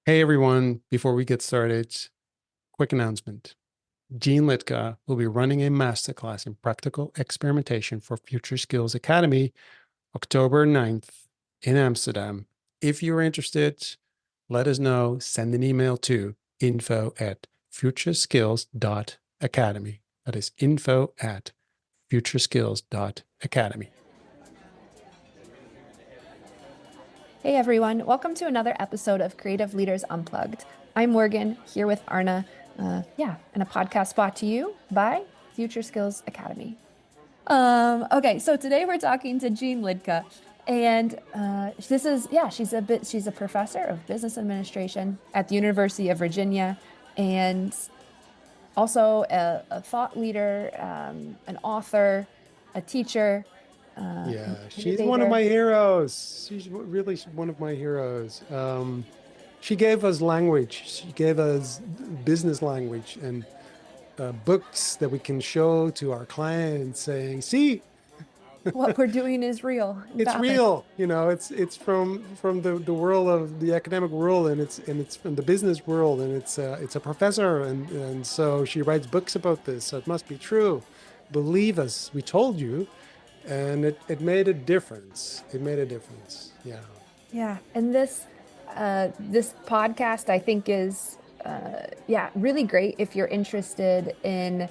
Hey everyone, before we get started, quick announcement. Jeanne Liedtka will be running a masterclass in practical experimentation for Future Skills Academy, October 9th in Amsterdam. If you're interested, let us know. Send an email to info@futureskills.academy. That is info@futureskills.academy. Hey everyone, welcome to another episode of Creative Leaders Unplugged. I'm Morgan, here with Arna, and a podcast brought to you by Future Skills Academy. Okay, so today we're talking to Jeanne Liedtka, and she's a professor of business administration at the University of Virginia, and also a thought leader, an author, a teacher, Yeah, an she's one of innovator. my heroes. She's really one of my heroes. She gave us language. She gave us business language and books that we can show to our clients saying, see, What we're doing is real and it's valid. real. It's from the world of the academic world, and it's from the business world, and it's a professor, and so she writes books about this. So it must be true. Believe us, we told you. And it made a difference. It made a difference. Yeah. Yeah, and this podcast I think is really great if you're interested in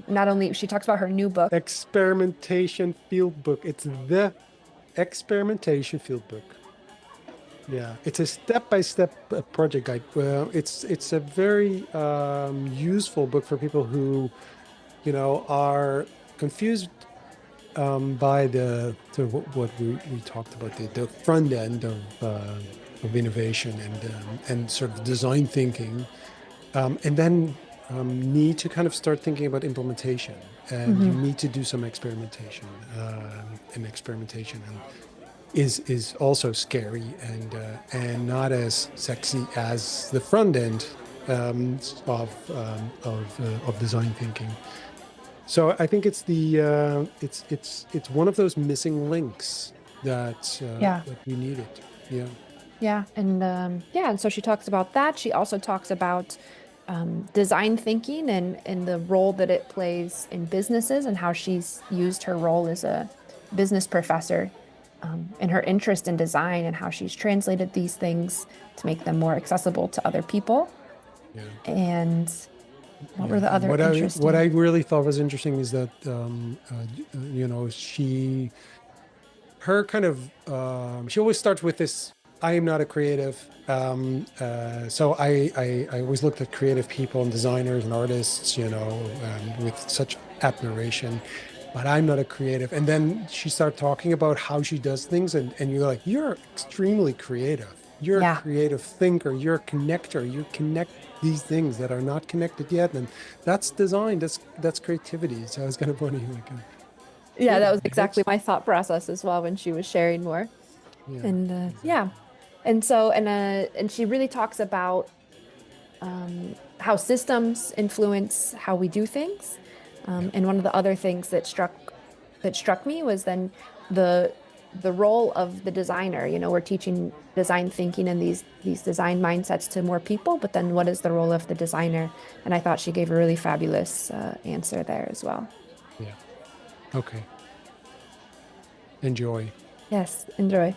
not only she talks about her new book. Experimentation field book. It's the experimentation field book. Yeah, it's a step-by-step project guide. Well, it's a very useful book for people who, are confused by what we talked about, the front end of innovation and sort of design thinking, and then need to kind of start thinking about implementation, and you Mhm. need to do some experimentation, and experimentation is also scary and not as sexy as the front end of design thinking. So I think it's one of those missing links Yeah. that we needed. Yeah. Yeah, and so she talks about that. She also talks about design thinking and the role that it plays in businesses and how she's used her role as a business professor and her interest in design and how she's translated these things to make them more accessible to other people. Yeah. And what Yeah. were the And other what I interesting? really thought was interesting is that her kind of she always starts with this, I am not a creative. So I always looked at creative people and designers and artists, with such admiration, but I'm not a creative. And then she started talking about how she does things, and you're like, you're extremely creative. You're a Yeah. creative thinker. You're a connector. You connect these things that are not connected yet, and that's design. That's creativity. So it's kind of funny, like, Yeah, yeah, that was exactly books. my thought process as well when she was sharing more. Yeah, And yeah. exactly. And she really talks about how systems influence how we do things. Yeah, And one of the other things that struck me was then the the role of the designer. You know, we're teaching design thinking and these design mindsets to more people, but then what is the role of the designer? And I thought she gave a really fabulous answer there as well. yeah. Okay. Enjoy. Yes, enjoy.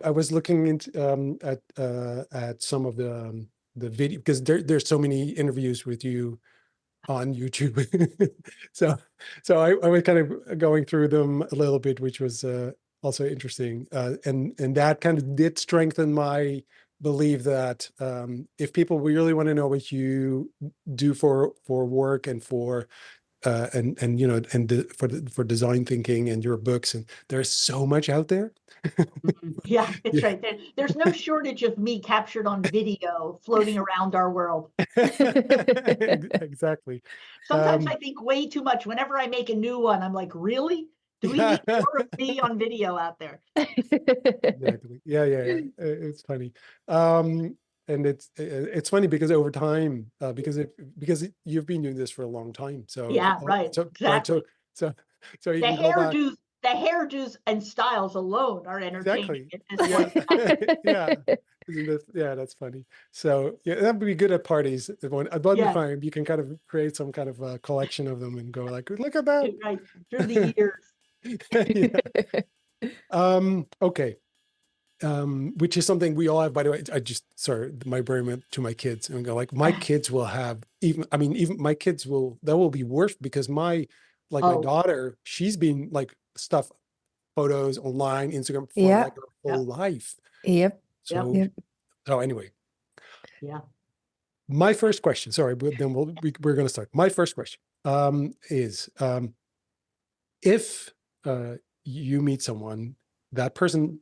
I was looking into at some of the video, because there's so many interviews with you on YouTube. so I was kind of going through them a little bit, which was also interesting. And that kind of did strengthen my belief that if people really want to know what you do for work and for for design thinking and your books, and there's so much out there. Mhm. Yeah, it's Yeah. right there. There's no shortage of me captured on video floating around our world. Exactly. Sometimes I Um, think way too much. Whenever I make a new one, I'm like, really? Do we yeah, need more of me on video out there? exactly. Yeah. It's funny. And it's funny because over time, you've been doing this for a long time. Yeah, right. So right. Exactly. So so you The can go back. hairdos, the hairdos and styles alone are entertaining Exactly. at this Yeah. point in time. Yeah. Yeah, that's funny. So yeah, that would be good at parties. That'd be Yeah, fine. You can kind of create some kind of collection of them and go like, look at that. right, through the years. Yeah. Okay. Which is something we all have, by the way. Sorry, my brain went to my kids and go like, my kids will have even my kids that will be worse because my Oh, daughter, she's been like stuff, photos online, Instagram for Yeah. like her yep, whole life. Yep. yep, So, Yep. so anyway, yeah. my first question, sorry, but then we're going to start. My first question is if you meet someone, that person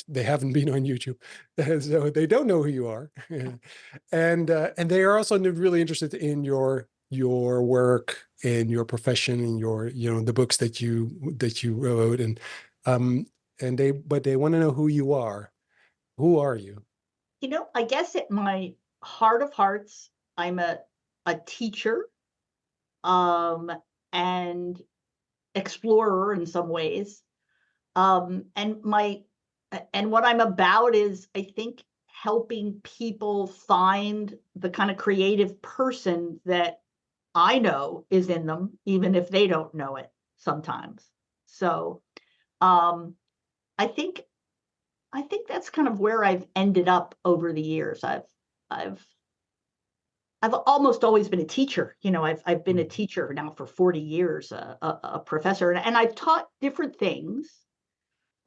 they haven't been on YouTube, so they don't know who you are, and they are also really interested in your work, in your profession, in your the books that you wrote, um and they want to know who you are. Who are you? I guess at my heart of hearts, I'm a teacher, um, and explorer in some ways. And what I'm about is, I think, helping people find the kind of creative person that I know is in them, even if they don't know it sometimes. So, um, I think I think that's kind of where I've ended up over the years. I've I've almost always been a teacher. I've been a Mm, teacher now for 40 years, a professor, and I've taught different things.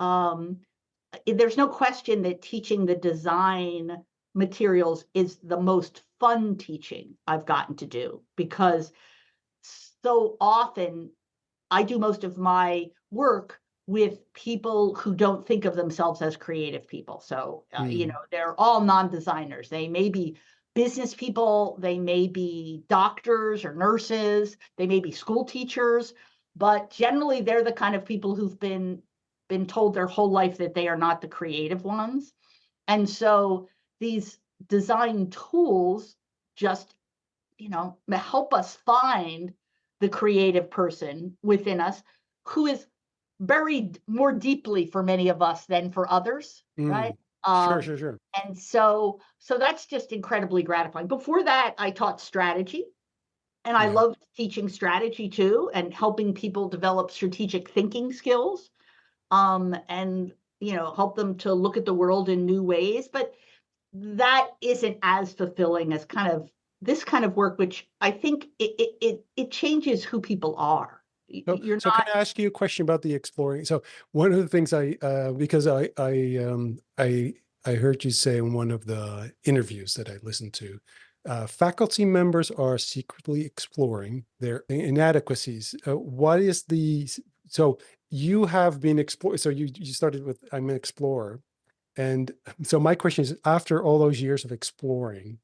Um, there's no question that teaching the design materials is the most fun teaching I've gotten to do, because so often I do most of my work with people who don't think of themselves as creative people. So, mm, they're all non-designers. They may be business people, they may be doctors or nurses, they may be school teachers, but generally they're the kind of people who've been told their whole life that they are not the creative ones. And so these design tools just, help us find the creative person within us, who is buried more deeply for many of us than for others, right? mm. Sure, Um, sure, sure. and so that's just incredibly gratifying. Before that, I taught strategy, and I Yeah. loved teaching strategy too, and helping people develop strategic thinking skills, and help them to look at the world in new ways. But that isn't as fulfilling as kind of this kind of work, which I think it changes who people are. You're So can I ask you a question about the exploring? So one of the things because I heard you say in one of the interviews that I listened to, faculty members are secretly exploring their inadequacies. What is so you have been exploring, so you started with, I'm an explorer. And so my question is, after all those years of exploring,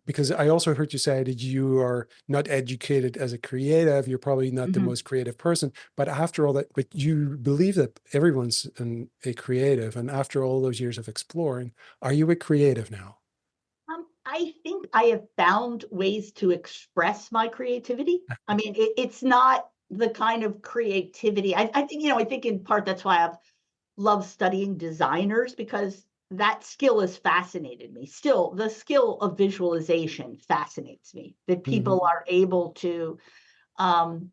because I also heard you say that you are not educated as a creative, you're probably not the not. most creative person, but after all that, but you believe that everyone's a creative, and after all those years of exploring, are you a creative now? I think I have found ways to express my creativity. I mean, it's not the kind of creativity. I think, I think in part that's why I've loved studying designers, because that skill has fascinated me. Still, the skill of visualization fascinates me, that Mhm. people are able to um,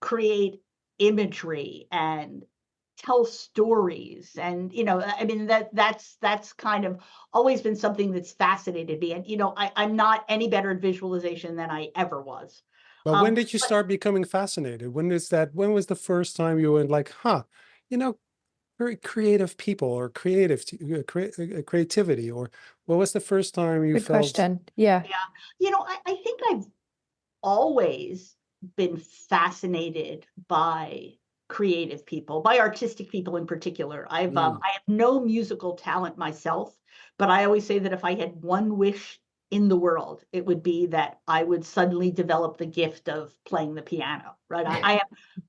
create imagery and tell stories. And I mean, that's kind of always been something that's fascinated me. And I'm not any better at visualization than I ever was. But when um did you but start becoming fascinated? When was the first time you went like, huh, you know, very creative people, or creativity, or what was the first time you Good felt? question. Yeah. yeah, I think I've always been fascinated by creative people, by artistic people in particular. Mm, I have no musical talent myself, but I always say that if I had one wish in the world, it would be that I would suddenly develop the gift of playing the piano. Right?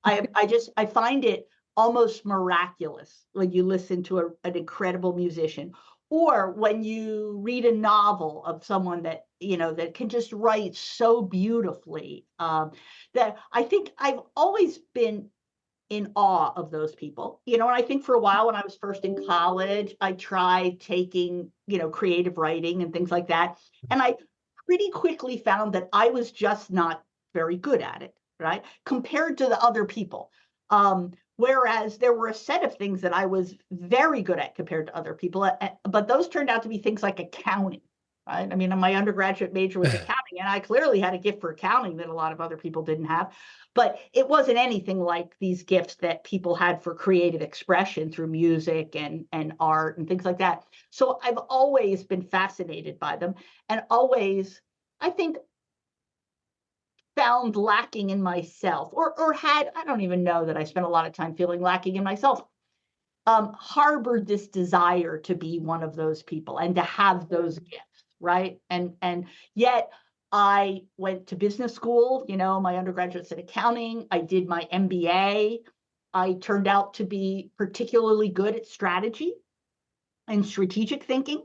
I find it almost miraculous when you listen to an incredible musician, or when you read a novel of someone that that can just write so beautifully. That I think I've always been in awe of those people. And I think for a while when I was first in college, I tried taking, creative writing and things like that. And I pretty quickly found that I was just not very good at it, right? Compared to the other people. Whereas there were a set of things that I was very good at compared to other people, but those turned out to be things like accounting, right? I mean, my undergraduate major was accounting, and I clearly had a gift for accounting that a lot of other people didn't have. But it wasn't anything like these gifts that people had for creative expression through music and art and things like that. So I've always been fascinated by them, and always, I think, found lacking in myself, or had, I don't even know that I spent a lot of time feeling lacking in myself, harbored this desire to be one of those people and to have those gifts, right? And yet I went to business school, my undergraduate's in accounting. I did my MBA. I turned out to be particularly good at strategy and strategic thinking.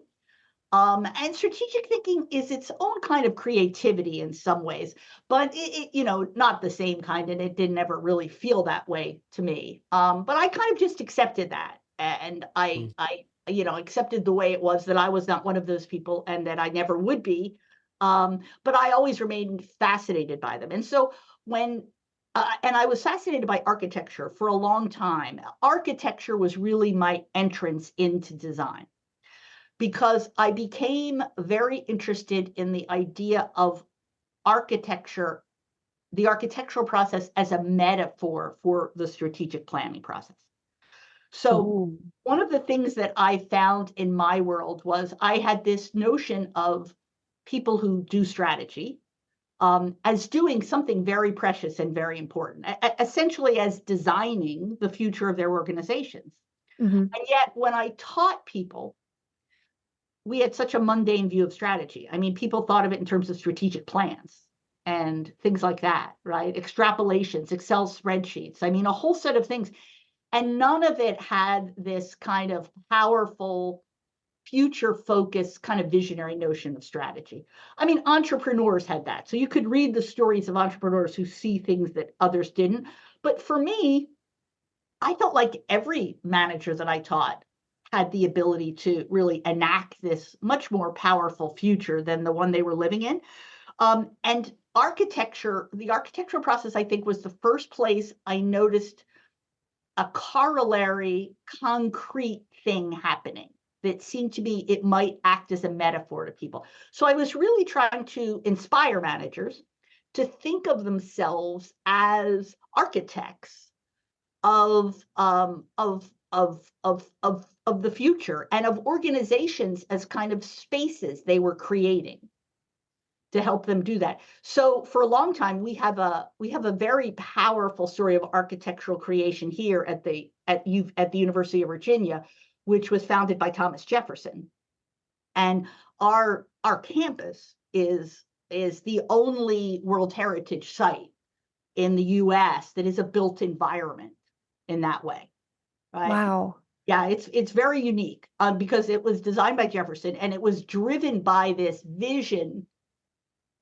And strategic thinking is its own kind of creativity in some ways, but not the same kind, and it didn't ever really feel that way to me. But I kind of just accepted that, and I accepted the way it was, that I was not one of those people, and that I never would be. But I always remained fascinated by them, and so when. And I was fascinated by architecture for a long time. Architecture was really my entrance into design, because I became very interested in the idea of architecture, the architectural process, as a metaphor for the strategic planning process. So Ooh. one of the things that I found in my world was I had this notion of people who do strategy as doing something very precious and very important, essentially as designing the future of their organizations. Mm-hmm. And yet, when I taught people, we had such a mundane view of strategy. I mean, people thought of it in terms of strategic plans and things like that, right? Extrapolations, Excel spreadsheets. I mean, a whole set of things. And none of it had this kind of powerful, future focused kind of visionary notion of strategy. I mean, entrepreneurs had that. So you could read the stories of entrepreneurs who see things that others didn't. But for me, I felt like every manager that I taught had the ability to really enact this much more powerful future than the one they were living in. And architecture, the architectural process, I think, was the first place I noticed a corollary, concrete thing happening that seemed to be, it might act as a metaphor to people. So I was really trying to inspire managers to think of themselves as architects of the future, and of organizations as kind of spaces they were creating to help them do that. So for a long time, we have a very powerful story of architectural creation here at the University of Virginia, which was founded by Thomas Jefferson. And our campus is the only World Heritage site in the US that is a built environment in that way, right? Wow. Yeah, it's very unique because it was designed by Jefferson, and it was driven by this vision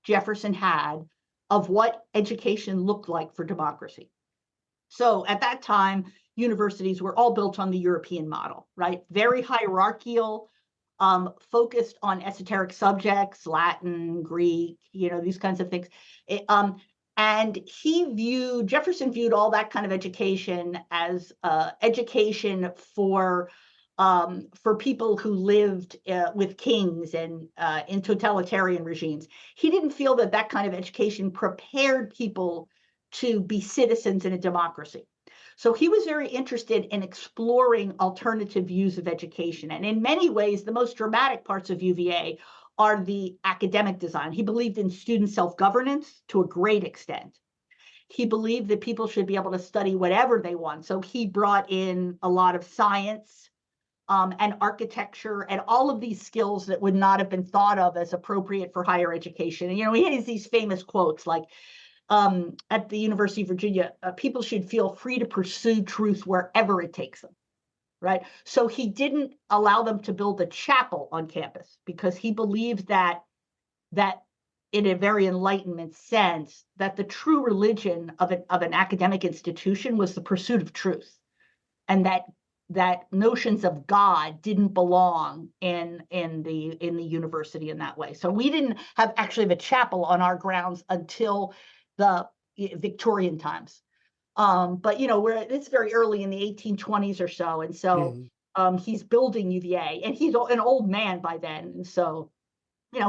Jefferson had of what education looked like for democracy. So at that time, universities were all built on the European model, right? Very hierarchical, focused on esoteric subjects, Latin, Greek, these kinds of things. And Jefferson viewed all that kind of education as education for people who lived with kings and in totalitarian regimes. He didn't feel that kind of education prepared people to be citizens in a democracy. So he was very interested in exploring alternative views of education. And in many ways, the most dramatic parts of UVA are the academic design. He believed in student self-governance to a great extent. He believed that people should be able to study whatever they want. So he brought in a lot of science and architecture and all of these skills that would not have been thought of as appropriate for higher education. And, he has these famous quotes like, at the University of Virginia, people should feel free to pursue truth wherever it takes them, right? So he didn't allow them to build a chapel on campus because he believed that in a very Enlightenment sense, that the true religion of an academic institution was the pursuit of truth, and that notions of God didn't belong in the university in that way. So we didn't actually have a chapel on our grounds until the Victorian times. But it's very early in the 1820s or so, and so he's building UVA, and he's an old man by then, and so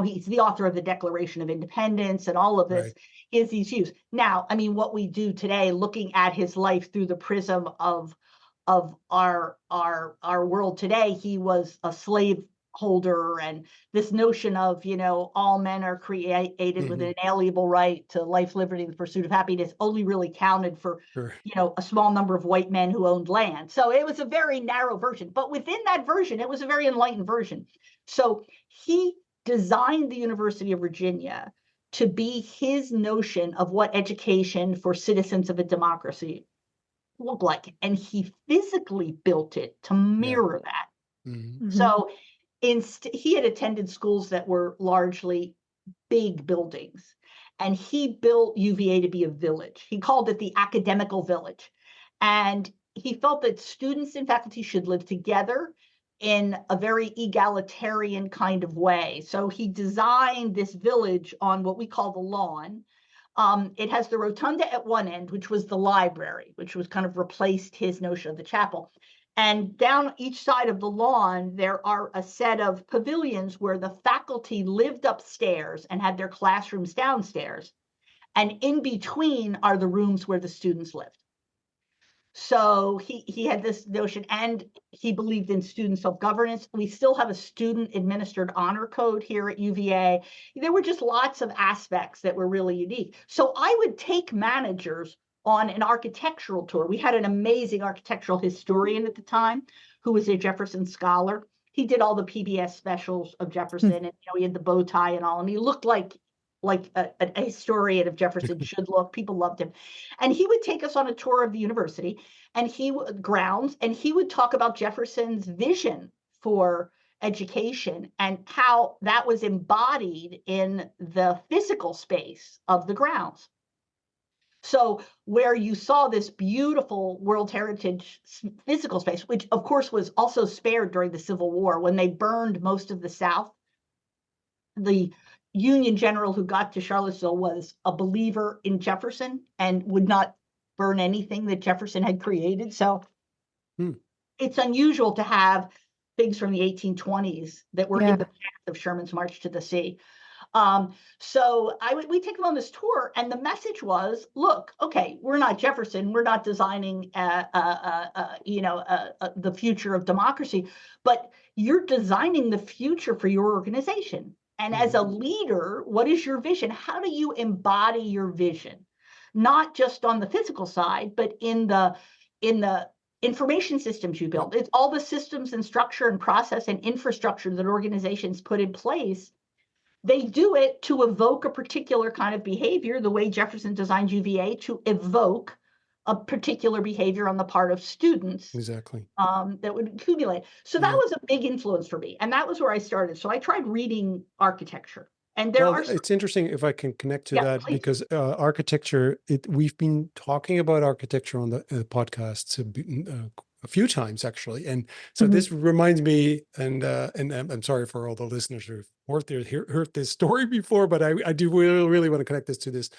he's the author of the Declaration of Independence, and all of this is these views. Now, I mean, what we do today, looking at his life through the prism of our world today, he was a slave holder, and this notion of all men are created with an inalienable right to life, liberty, and the pursuit of happiness only really counted for a small number of white men who owned land. So it was a very narrow version, but within that version, it was a very enlightened version. So he designed the University of Virginia to be his notion of what education for citizens of a democracy look like, and he physically built it to mirror that. So he had attended schools that were largely big buildings, and he built UVA to be a village. He called it the academical village, and he felt that students and faculty should live together in a very egalitarian kind of way. So he designed this village on what we call the lawn. It has the rotunda at one end, which was the library, which was kind of replaced his notion of the chapel. And down each side of the lawn, there are a set of pavilions where the faculty lived upstairs and had their classrooms downstairs. And in between are the rooms where the students lived. So he had this notion, and he believed in student self-governance. We still have a student-administered honor code here at UVA. There were just lots of aspects that were really unique. So I would take managers on an architectural tour. We had an amazing architectural historian at the time who was a Jefferson scholar. He did all the PBS specials of Jefferson, and he had the bow tie and all, and he looked like a historian of Jefferson should look. People loved him. And he would take us on a tour of the university, and he would talk about Jefferson's vision for education and how that was embodied in the physical space of the grounds. So where you saw this beautiful World Heritage physical space, which of course was also spared during the Civil War when they burned most of the South, the Union general who got to Charlottesville was a believer in Jefferson and would not burn anything that Jefferson had created. So it's unusual to have things from the 1820s that were in the path of Sherman's March to the Sea. So we take them on this tour, and the message was, look, okay, we're not Jefferson, we're not designing the future of democracy, but you're designing the future for your organization. And as a leader, what is your vision? How do you embody your vision? Not just on the physical side, but in the information systems you build. It's all the systems and structure and process and infrastructure that organizations put in place. They do it to evoke a particular kind of behavior, the way Jefferson designed UVA to evoke a particular behavior on the part of students. Exactly. That would accumulate. So that was a big influence for me. And that was where I started. So I tried reading architecture. And it's interesting if I can connect to that, please. Because architecture, we've been talking about architecture on the podcast a few times, actually. And so this reminds me, and I'm sorry for all the listeners who've heard this story before, but I do really want to connect this to this.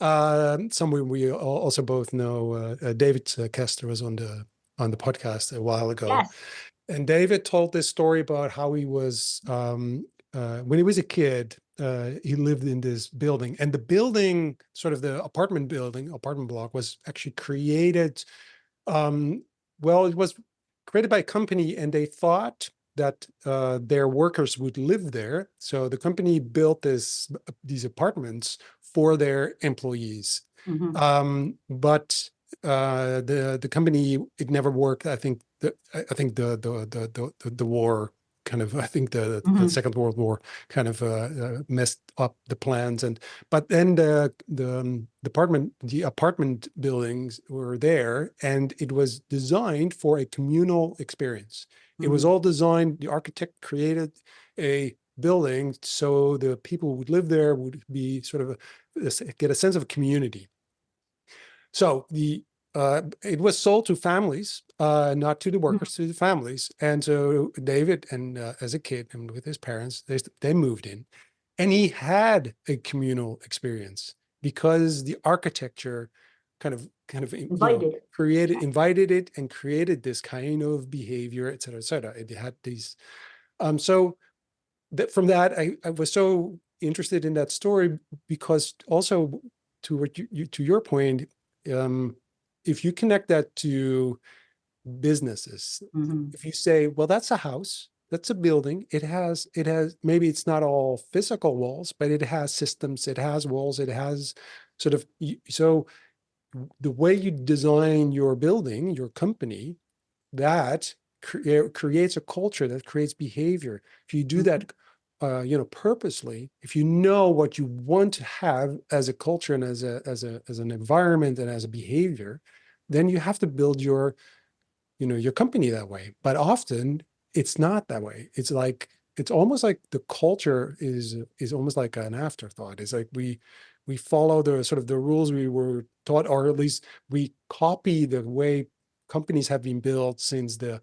Someone we also both know, David Kester, was on the podcast a while ago. Yes. And David told this story about how he was, when he was a kid, he lived in this building, and the building, sort of the apartment block, was actually created, it was created by a company, and they thought that their workers would live there. So the company built these apartments for their employees. But the company, it never worked. I think the war kind of, I think the Second World War kind of messed up the plans. But then the apartment buildings were there, and it was designed for a communal experience. It was all designed. The architect created a building so the people who would live there would be sort of get a sense of community. So it was sold to families, not to the workers, to the families. And so David, and as a kid and with his parents, they moved in, and he had a communal experience because the architecture kind of Invited it. invited it and created this kind of behavior, et cetera, et cetera. It had these. So that from that, I was so interested in that story because also to what to your point, if you connect that to businesses, if you say, well, that's a house, that's a building, it has maybe it's not all physical walls, but it has systems, it has walls, it has sort of, so the way you design your building, your company, that creates a culture, that creates behavior. If you do that purposely, if you know what you want to have as a culture and as an environment and as a behavior, then you have to build your company that way. But often it's not that way. It's almost like the culture is almost like an afterthought. It's like we follow the sort of the rules we were taught, or at least we copy the way companies have been built since the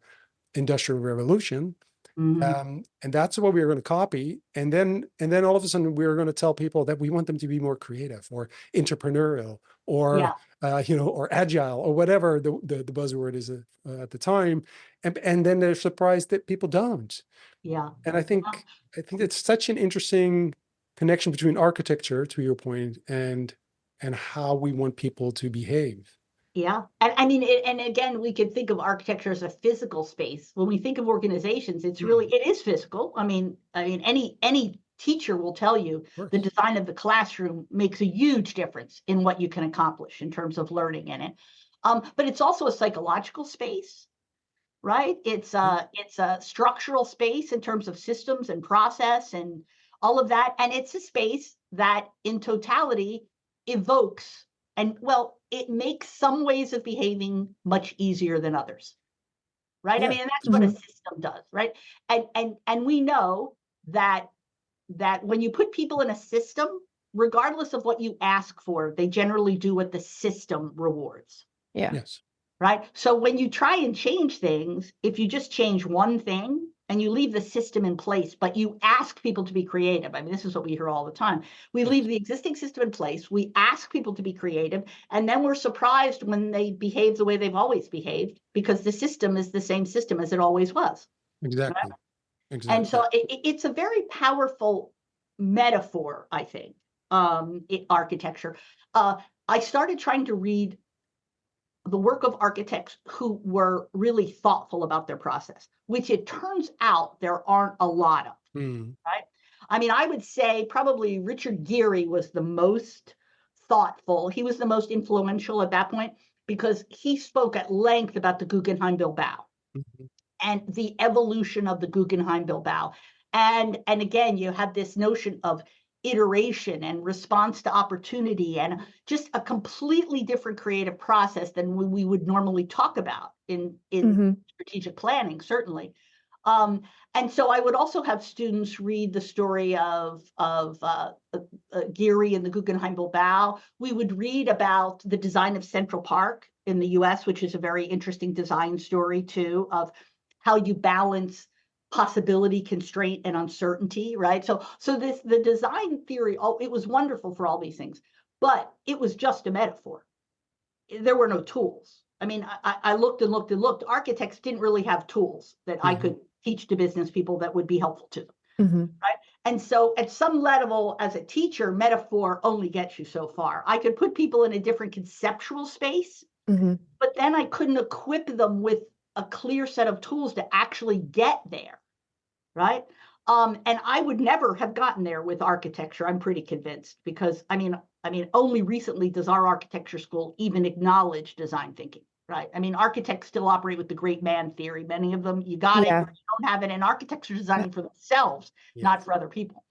Industrial Revolution. And that's what we were going to copy. And then all of a sudden we were going to tell people that we want them to be more creative or entrepreneurial or, or agile or whatever the buzzword is at the time. And then they're surprised that people don't. Yeah. And I think it's such an interesting connection between architecture, to your point, and how we want people to behave. Yeah. And I mean, and again, we could think of architecture as a physical space. When we think of organizations, it is physical. I mean, any teacher will tell you the design of the classroom makes a huge difference in what you can accomplish in terms of learning in it. But it's also a psychological space, right? It's a structural space in terms of systems and process and all of that. And it's a space that in totality evokes, and well, it makes some ways of behaving much easier than others, right? Yeah. I mean, and that's what a system does, right? And we know that when you put people in a system, regardless of what you ask for, they generally do what the system rewards. Yeah. Yes. Right. So when you try and change things, if you just change one thing and you leave the system in place, but you ask people to be creative, I mean, this is what we hear all the time. We leave the existing system in place, we ask people to be creative, and then we're surprised when they behave the way they've always behaved, because the system is the same system as it always was. Exactly. Right? Exactly. And so it's a very powerful metaphor, I think, in architecture. I started trying to read the work of architects who were really thoughtful about their process, which it turns out there aren't a lot of, right? I mean, I would say probably Richard Gere was the most thoughtful. He was the most influential at that point because he spoke at length about the Guggenheim Bilbao and the evolution of the Guggenheim Bilbao. And again, you have this notion of iteration and response to opportunity and just a completely different creative process than we would normally talk about in strategic planning, certainly. And so I would also have students read the story of Gere and the Guggenheim Bilbao. We would read about the design of Central Park in the US, which is a very interesting design story too, of how you balance possibility, constraint, and uncertainty, right? So the design theory, it was wonderful for all these things, but it was just a metaphor. There were no tools. I mean, I looked and looked and looked. Architects didn't really have tools that I could teach to business people that would be helpful to them, right? And so at some level, as a teacher, metaphor only gets you so far. I could put people in a different conceptual space, but then I couldn't equip them with a clear set of tools to actually get there, right? And I would never have gotten there with architecture, I'm pretty convinced, because I mean, only recently does our architecture school even acknowledge design thinking, right? I mean, architects still operate with the great man theory. Many of them, you got it, or you don't have it, and architects are designing for themselves, not for other people.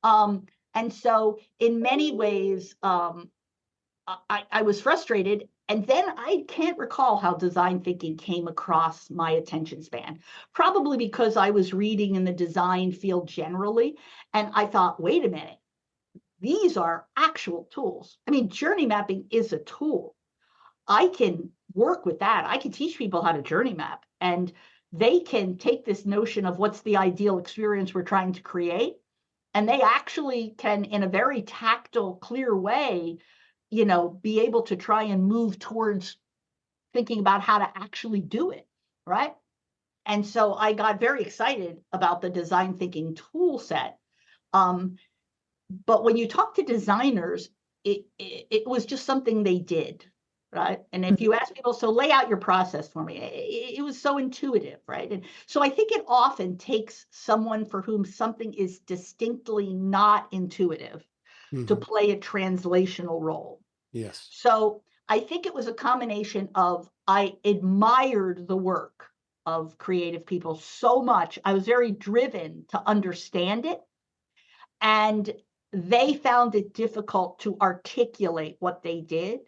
And so in many ways, I was frustrated And then I can't recall how design thinking came across my attention span, probably because I was reading in the design field generally. And I thought, wait a minute, these are actual tools. I mean, journey mapping is a tool. I can work with that. I can teach people how to journey map, and they can take this notion of what's the ideal experience we're trying to create, and they actually can, in a very tactile, clear way, be able to try and move towards thinking about how to actually do it, right? And so I got very excited about the design thinking tool set. But when you talk to designers, it was just something they did, right? And if you ask people, so lay out your process for me, it was so intuitive, right? And so I think it often takes someone for whom something is distinctly not intuitive to play a translational role. Yes. So I think it was a combination of, I admired the work of creative people so much. I was very driven to understand it. And they found it difficult to articulate what they did.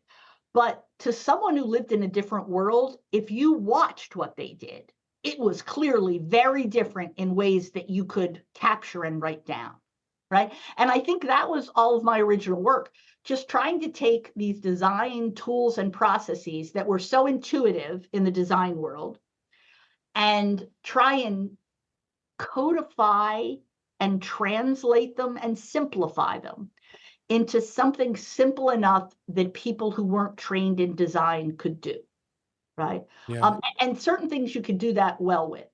But to someone who lived in a different world, if you watched what they did, it was clearly very different in ways that you could capture and write down, right? And I think that was all of my original work, just trying to take these design tools and processes that were so intuitive in the design world and try and codify and translate them and simplify them into something simple enough that people who weren't trained in design could do, right? Yeah. And certain things you could do that well with.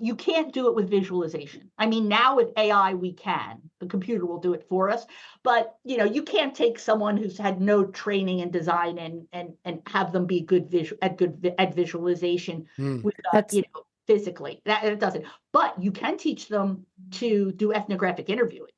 You can't do it with visualization. I mean, now with AI, we can. The computer will do it for us. But, you can't take someone who's had no training in design and have them be good at visualization with, That's physically. That it doesn't. But you can teach them to do ethnographic interviewing.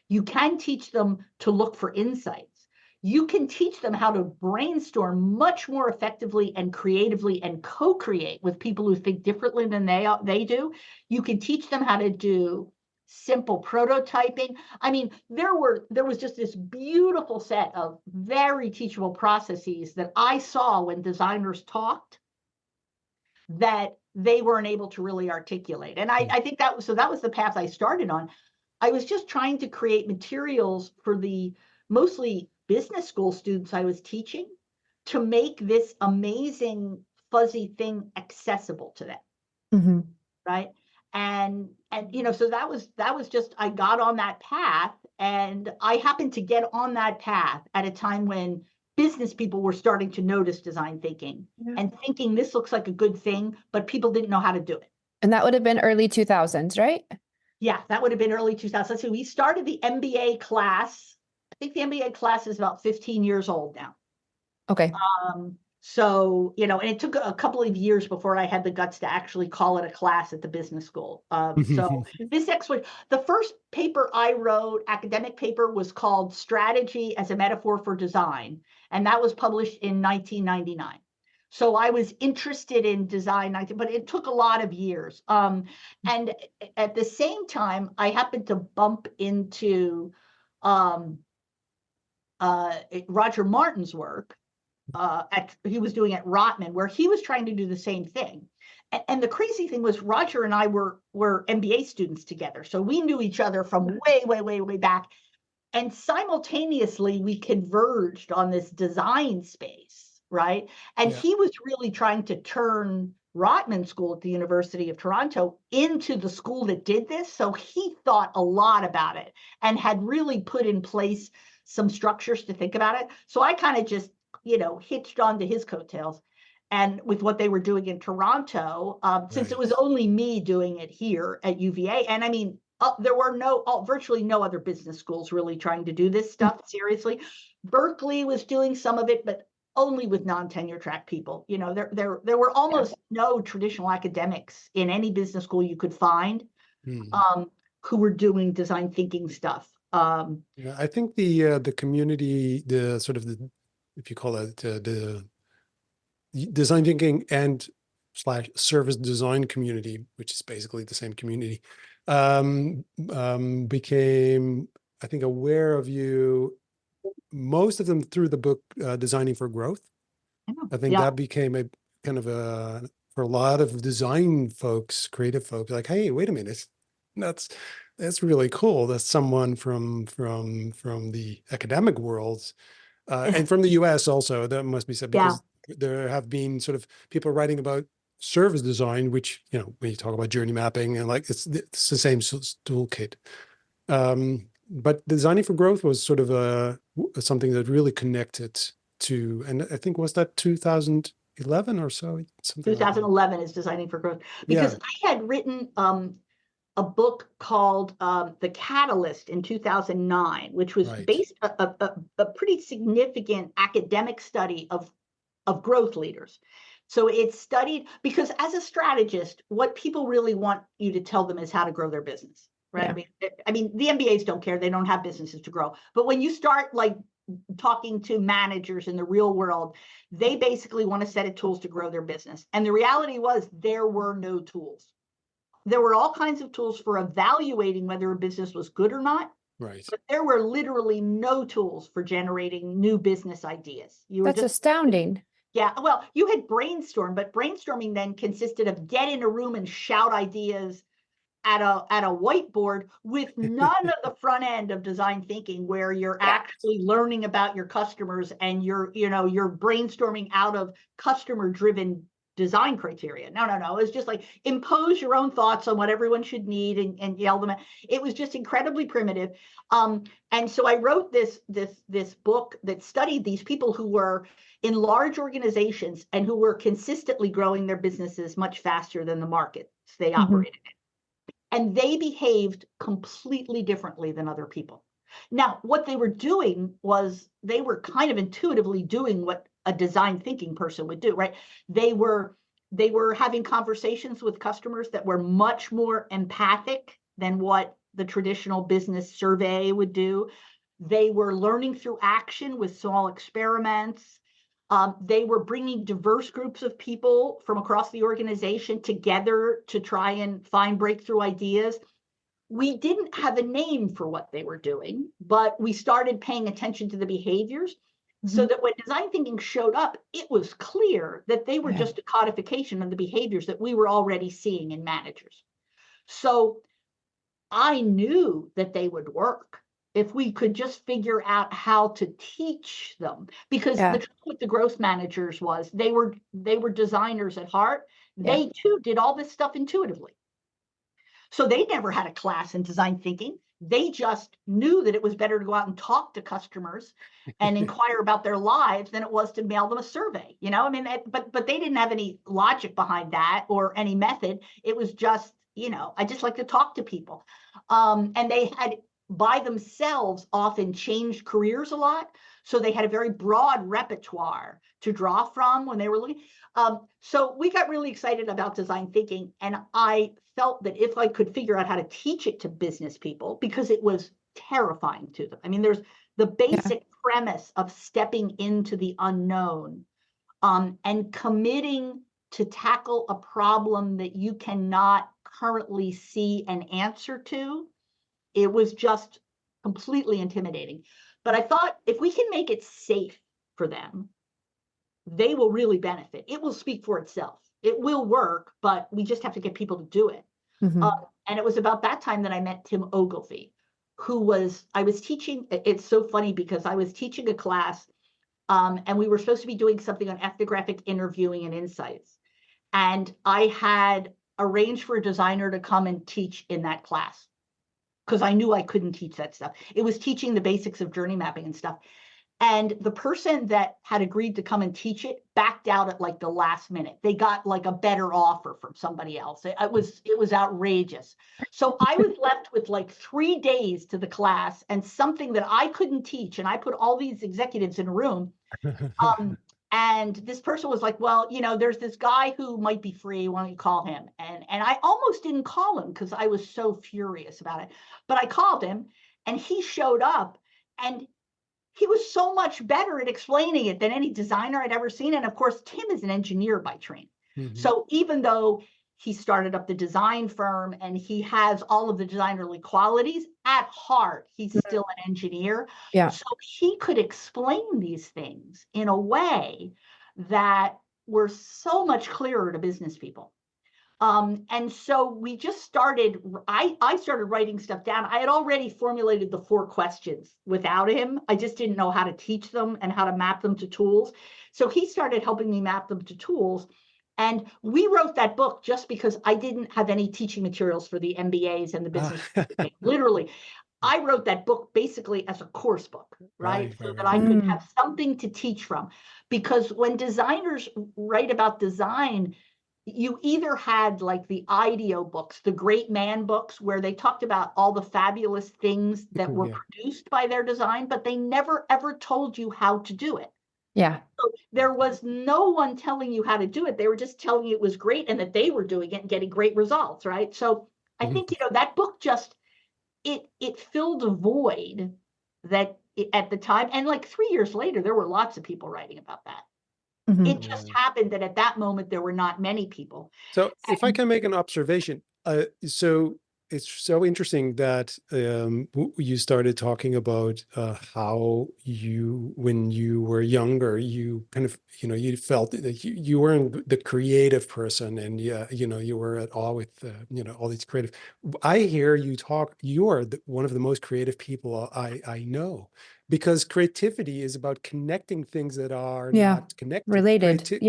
You can teach them to look for insights. You can teach them how to brainstorm much more effectively and creatively and co-create with people who think differently than they do. You can teach them how to do simple prototyping. I mean, there was just this beautiful set of very teachable processes that I saw when designers talked that they weren't able to really articulate. And I think that was the path I started on. I was just trying to create materials for the mostly business school students I was teaching to make this amazing fuzzy thing accessible to them, right? And so that was just, I got on that path, and I happened to get on that path at a time when business people were starting to notice design thinking and thinking this looks like a good thing, but people didn't know how to do it. And that would have been early 2000s, right? Yeah, that would have been early 2000. So we started the MBA class. I think the MBA class is about 15 years old now. Okay. So, and it took a couple of years before I had the guts to actually call it a class at the business school. So the first paper I wrote, academic paper, was called Strategy as a Metaphor for Design. And that was published in 1999. So I was interested in design, but it took a lot of years. And at the same time, I happened to bump into Roger Martin's work. He was doing at Rotman, where he was trying to do the same thing. And the crazy thing was, Roger and I were MBA students together. So we knew each other from way, way, way, way back. And simultaneously, we converged on this design space, right? And he was really trying to turn Rotman School at the University of Toronto into the school that did this. So he thought a lot about it and had really put in place some structures to think about it. So I kind of just, hitched onto his coattails, and with what they were doing in Toronto, since it was only me doing it here at UVA. And I mean, there were virtually no other business schools really trying to do this stuff seriously. Berkeley was doing some of it, but only with non-tenure track people. There were almost no traditional academics in any business school you could find who were doing design thinking stuff. I think the community, the sort of if you call it the design thinking and / service design community, which is basically the same community, became, I think, aware of you, most of them through the book Designing for Growth. I know. I think Yeah. that became a kind of a, for a lot of design folks, creative folks, like, hey, wait a minute, that's that's really cool. That's someone from the academic world, and from the US also, that must be said, Yeah. because there have been sort of people writing about service design, which, you know, when you talk about journey mapping and like, it's the same toolkit. But designing for growth was sort of something that really connected to, and I think, was that 2011 or so, something like that. 2011 is Designing for Growth, Yeah, because I had written a book called The Catalyst in 2009, which was right. based a pretty significant academic study of growth leaders. So it studied, because as a strategist, what people really want you to tell them is how to grow their business, right? Yeah. I mean, the MBAs don't care; they don't have businesses to grow. But when you start like talking to managers in the real world, they basically want a set of tools to grow their business. And the reality was there were no tools. There were all kinds of tools for evaluating whether a business was good or not, Right. but there were literally no tools for generating new business ideas. You were That's just, astounding. yeah, well, you had brainstorm, but brainstorming then consisted of get in a room and shout ideas at a whiteboard with none of the front end of design thinking, where you're Yeah. actually learning about your customers and you're brainstorming out of customer driven design criteria. No. It's just like impose your own thoughts on what everyone should need and yell them at. It was just incredibly primitive. And so I wrote this book that studied these people who were in large organizations and who were consistently growing their businesses much faster than the markets they operated in. And they behaved completely differently than other people. Now, what they were doing was they were kind of intuitively doing what a design thinking person would do, right? They were having conversations with customers that were much more empathic than what the traditional business survey would do. They were learning through action with small experiments. They were bringing diverse groups of people from across the organization together to try and find breakthrough ideas. We didn't have a name for what they were doing, but we started paying attention to the behaviors, so that when design thinking showed up, it was clear that they were Yeah. just a codification of the behaviors that we were already seeing in managers. So I knew that they would work if we could just figure out how to teach them. Because Yeah. the trouble with the growth managers was they were designers at heart. Yeah. They too did all this stuff intuitively. So they never had a class in design thinking. They just knew that it was better to go out and talk to customers and inquire about their lives than it was to mail them a survey. I mean, but they didn't have any logic behind that or any method. It was just, I just like to talk to people. And they had by themselves often changed careers a lot. So they had a very broad repertoire to draw from when they were looking. So we got really excited about design thinking, and I felt that if I could figure out how to teach it to business people, because it was terrifying to them. I mean, there's the basic premise of stepping into the unknown, and committing to tackle a problem that you cannot currently see an answer to. It was just completely intimidating. But I thought if we can make it safe for them, they will really benefit. It will speak for itself. It will work, but we just have to get people to do it. And it was about that time that I met Tim Ogilvy, I was teaching. It's so funny because I was teaching a class, and we were supposed to be doing something on ethnographic interviewing and insights. And I had arranged for a designer to come and teach in that class because I knew I couldn't teach that stuff. It was teaching the basics of journey mapping and stuff. And the person that had agreed to come and teach it backed out at like the last minute. They got like a better offer from somebody else. It was outrageous. So I was left with like 3 days to the class and something that I couldn't teach. And I put all these executives in a room. And this person was like, well, there's this guy who might be free. Why don't you call him? And I almost didn't call him because I was so furious about it. But I called him and he showed up, and he was so much better at explaining it than any designer I'd ever seen. And of course, Tim is an engineer by training. So even though he started up the design firm and he has all of the designerly qualities, at heart, he's still an engineer. Yeah. So he could explain these things in a way that were so much clearer to business people. And so we just started, I started writing stuff down. I had already formulated the 4 questions without him. I just didn't know how to teach them and how to map them to tools. So he started helping me map them to tools. And we wrote that book just because I didn't have any teaching materials for the MBAs and the business. Literally, I wrote that book basically as a course book, right? So that I could have something to teach from. Because when designers write about design, you either had like the IDEO books, the great man books, where they talked about all the fabulous things that were produced by their design, but they never ever told you how to do it. Yeah. So there was no one telling you how to do it. They were just telling you it was great and that they were doing it and getting great results, right? So I think, that book just, it filled a void that at the time, and like 3 years later, there were lots of people writing about that. It just happened that at that moment, there were not many people. So if I can make an observation, so it's so interesting that you started talking about how you, when you were younger, you kind of, you felt that you weren't the creative person, and you were at all with, all these creative. I hear you talk, you are one of the most creative people I know, because creativity is about connecting things that are not connected. Related.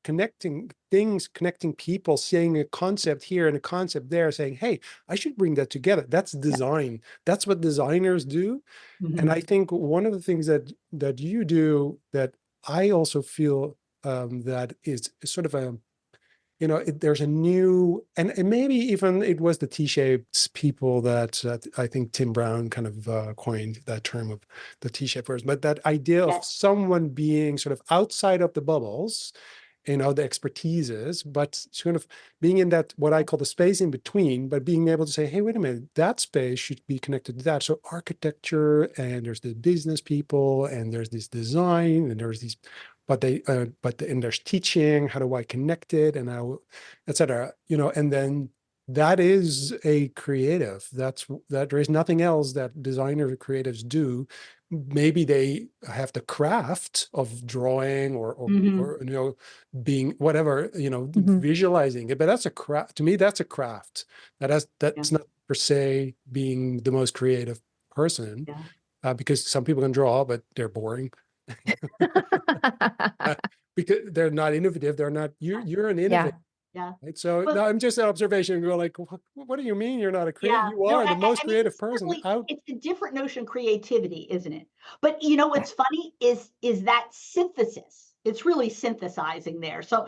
Connecting things, connecting people, seeing a concept here and a concept there, saying, hey, I should bring that together. That's design. That's what designers do. And I think one of the things that you do that I also feel that is sort of a, there's a new, and maybe even it was the T-shaped people that I think Tim Brown kind of coined that term of the T-shaped version, but that idea of someone being sort of outside of the bubbles, the expertises, but sort of being in that, what I call the space in between, but being able to say, hey, wait a minute, that space should be connected to that. So architecture, and there's the business people, and there's this design, and there's these, and there's teaching, how do I connect it, and how, et cetera, and then that is a creative. That there is nothing else that designers or creatives do. Maybe they have the craft of drawing or being whatever, visualizing it, but that's a craft. To me, that's a craft. That's not per se being the most creative person, because some people can draw, but they're boring. Because they're not innovative. They're not, you're an innovator. Right? So no, I'm just an observation. Go like, what do you mean you're not a creative? You are the most creative person out. It's a different notion, creativity, isn't it? But what's funny is that synthesis. It's really synthesizing there. So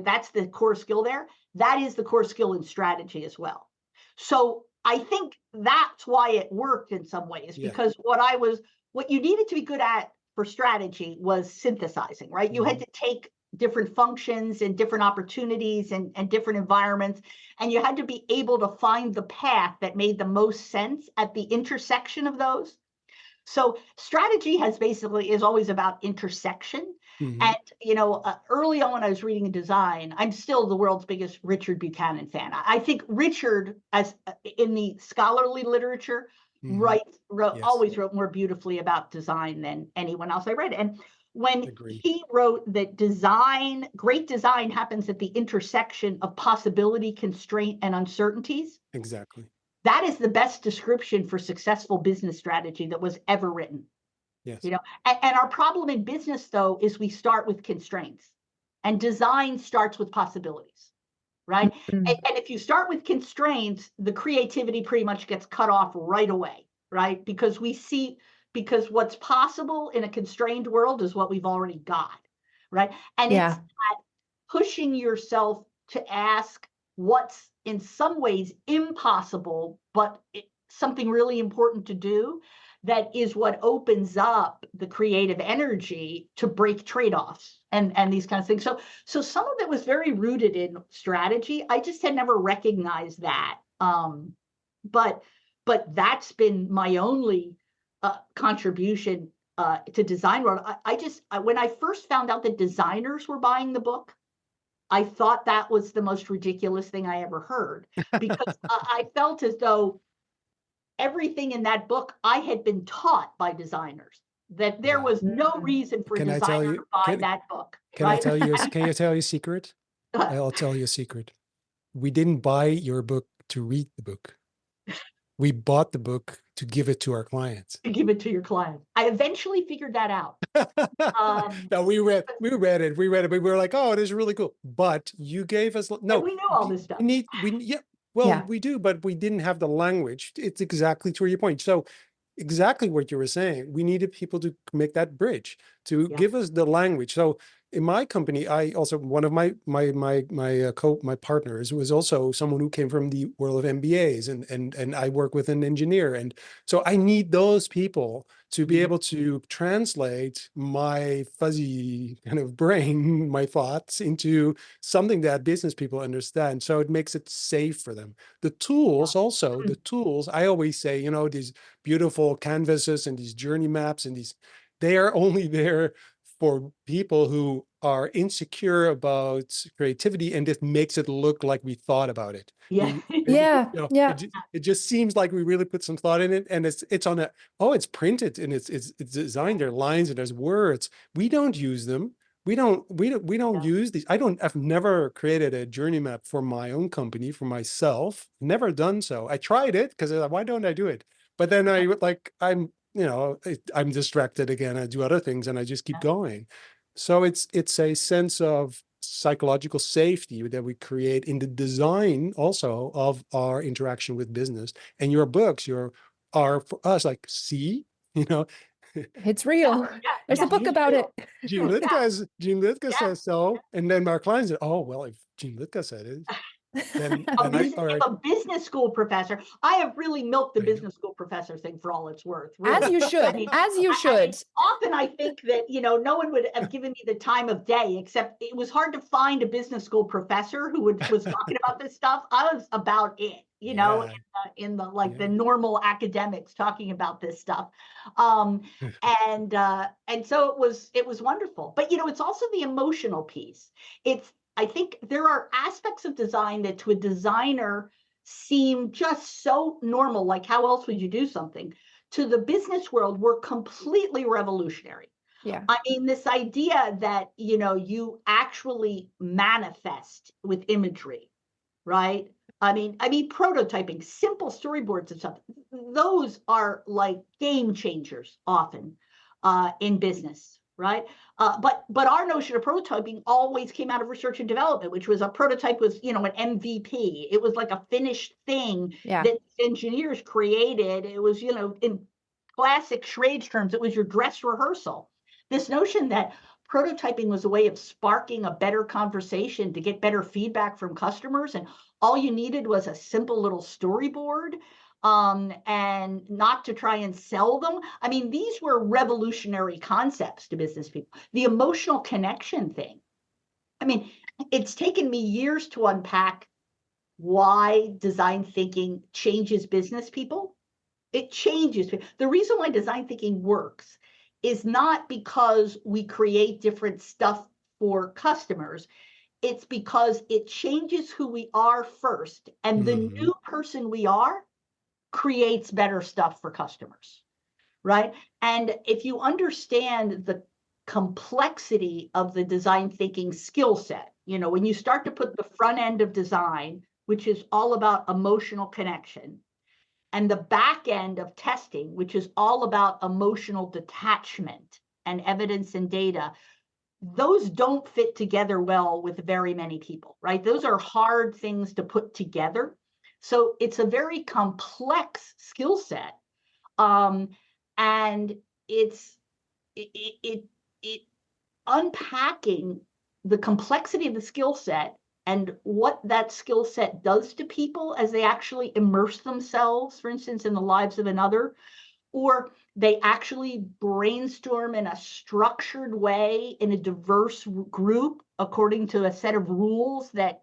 that's the core skill there. That is the core skill in strategy as well. So I think that's why it worked in some ways, because what you needed to be good at for strategy was synthesizing, right? You had to take different functions and different opportunities and different environments, and you had to be able to find the path that made the most sense at the intersection of those. So strategy is always about intersection. And early on when I was reading design, I'm still the world's biggest Richard Buchanan fan. I think Richard, as in the scholarly literature, always wrote more beautifully about design than anyone else I read. And when he wrote that great design happens at the intersection of possibility, constraint, and uncertainties. Exactly. That is the best description for successful business strategy that was ever written. Yes. And our problem in business, though, is we start with constraints, and design starts with possibilities, right? And if you start with constraints, the creativity pretty much gets cut off right away, right? Because what's possible in a constrained world is what we've already got, right? And it's that pushing yourself to ask what's in some ways impossible, but something really important to do, that is what opens up the creative energy to break trade-offs and these kinds of things. So some of it was very rooted in strategy. I just had never recognized that. But that's been my only contribution to design world. When I first found out that designers were buying the book, I thought that was the most ridiculous thing I ever heard, because I felt as though everything in that book I had been taught by designers, that there was no reason for a designer to buy that book. right? Can you tell you a secret? I'll tell you a secret. We didn't buy your book to read the book. We bought the book to give it to our clients. To give it to your client. I eventually figured that out. No, we read it, but we were like, oh, it is really cool. But you gave us And no. we know all this stuff. Yeah. Well, Yeah. we do, but we didn't have the language. It's exactly to your point. So exactly what you were saying. We needed people to make that bridge, to Yeah. give us the language. So in my company, I also, one of my partners was also someone who came from the world of MBAs, and I work with an engineer, and so I need those people to be able to translate my fuzzy kind of brain, my thoughts, into something that business people understand. So it makes it safe for them. The tools also, the tools, I always say, these beautiful canvases and these journey maps and they are only there for people who are insecure about creativity, and it makes it look like we thought about it. Yeah. Yeah. It just seems like we really put some thought in it, and it's on a, oh, it's printed and it's designed. There are lines and there's words. We don't use them. We don't use these. I've never created a journey map for my own company, for myself. Never done so. I tried it because why don't I do it? But then I'm distracted again. I do other things and I just keep going. So it's a sense of psychological safety that we create in the design also of our interaction with business. And your books, are for us like, see, It's real. There's a book about it. Jeanne Liedtka says so. And then our clients say, oh, well, if Jeanne Liedtka said it, then all right. If a business school professor, I have really milked the business school professor thing for all it's worth. Really. As you should. Often I think that, no one would have given me the time of day, except it was hard to find a business school professor who was talking about this stuff. I was about it, in the normal academics talking about this stuff. And so it was wonderful. But, it's also the emotional piece. I think there are aspects of design that to a designer seem just so normal, like how else would you do something? To the business world, were completely revolutionary. Yeah. I mean, this idea that, you actually manifest with imagery, right? I mean, prototyping, simple storyboards and stuff, those are like game changers often in business, right? But our notion of prototyping always came out of research and development, which was a prototype was, an MVP. It was like a finished thing that engineers created. It was, in classic charades terms, it was your dress rehearsal. This notion that prototyping was a way of sparking a better conversation to get better feedback from customers, and all you needed was a simple little storyboard, and not to try and sell them. I mean, these were revolutionary concepts to business people. The emotional connection thing. I mean, it's taken me years to unpack why design thinking changes business people. It changes. The reason why design thinking works is not because we create different stuff for customers. It's because it changes who we are first, and the new person we are creates better stuff for customers, right? And if you understand the complexity of the design thinking skill set, when you start to put the front end of design, which is all about emotional connection, and the back end of testing, which is all about emotional detachment and evidence and data, those don't fit together well with very many people, right? Those are hard things to put together. So it's a very complex skill set, and it's unpacking the complexity of the skill set and what that skill set does to people as they actually immerse themselves, for instance, in the lives of another, or they actually brainstorm in a structured way in a diverse group according to a set of rules that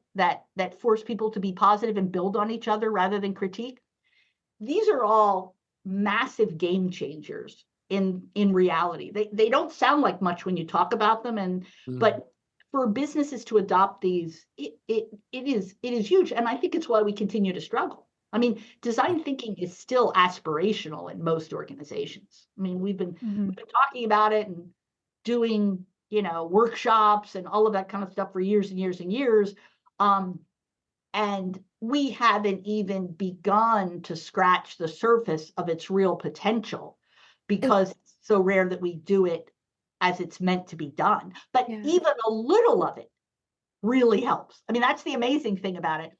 force people to be positive and build on each other rather than critique. These are all massive game changers in reality. They don't sound like much when you talk about them, but for businesses to adopt these, it is huge. And I think it's why we continue to struggle. I mean, design thinking is still aspirational in most organizations. I mean, we've been talking about it and doing, workshops and all of that kind of stuff for years and years and years. And we haven't even begun to scratch the surface of its real potential, because it's so rare that we do it as it's meant to be done. But even a little of it really helps. I mean, that's the amazing thing about it.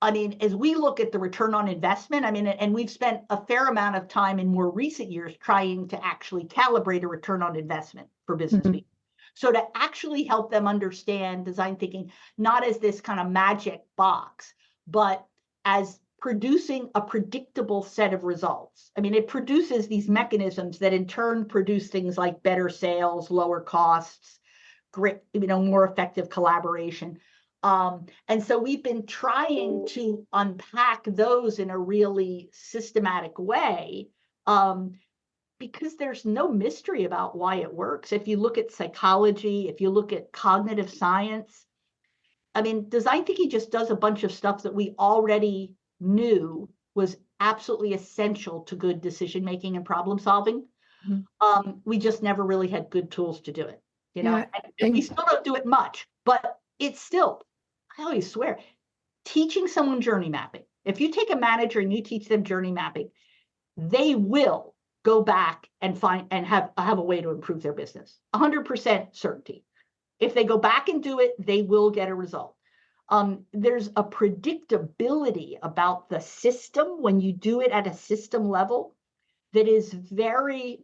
I mean, as we look at the return on investment, I mean, and we've spent a fair amount of time in more recent years trying to actually calibrate a return on investment for business people. So to actually help them understand design thinking, not as this kind of magic box, but as producing a predictable set of results. I mean, it produces these mechanisms that in turn produce things like better sales, lower costs, great, more effective collaboration. And so we've been trying to unpack those in a really systematic way, because there's no mystery about why it works. If you look at psychology, if you look at cognitive science, I mean, design thinking just does a bunch of stuff that we already knew was absolutely essential to good decision making and problem solving. We just never really had good tools to do it, and we still don't do it much, but it's still, I always swear, teaching someone journey mapping. If you take a manager and you teach them journey mapping, they will go back and find and have a way to improve their business. 100% certainty. If they go back and do it, they will get a result. There's a predictability about the system when you do it at a system level that is very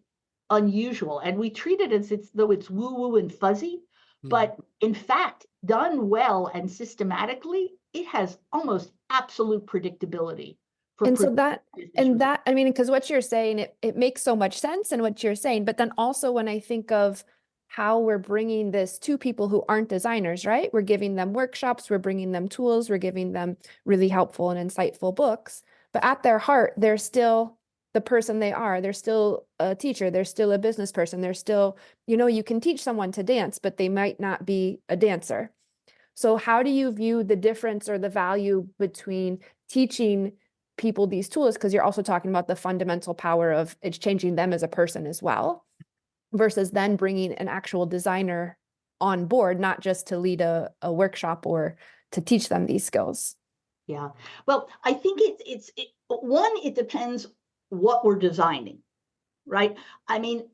unusual. And we treat it as though it's woo-woo and fuzzy, but in fact, done well and systematically, it has almost absolute predictability. And so that, I mean, because what you're saying, it makes so much sense in what you're saying, but then also when I think of how we're bringing this to people who aren't designers, right? We're giving them workshops, we're bringing them tools, we're giving them really helpful and insightful books, but at their heart, they're still the person they are. They're still a teacher. They're still a business person. They're still, you can teach someone to dance, but they might not be a dancer. So how do you view the difference or the value between teaching people these tools, because you're also talking about the fundamental power of it's changing them as a person as well, versus then bringing an actual designer on board, not just to lead a workshop or to teach them these skills? Yeah, well, I think it depends what we're designing, right? I mean,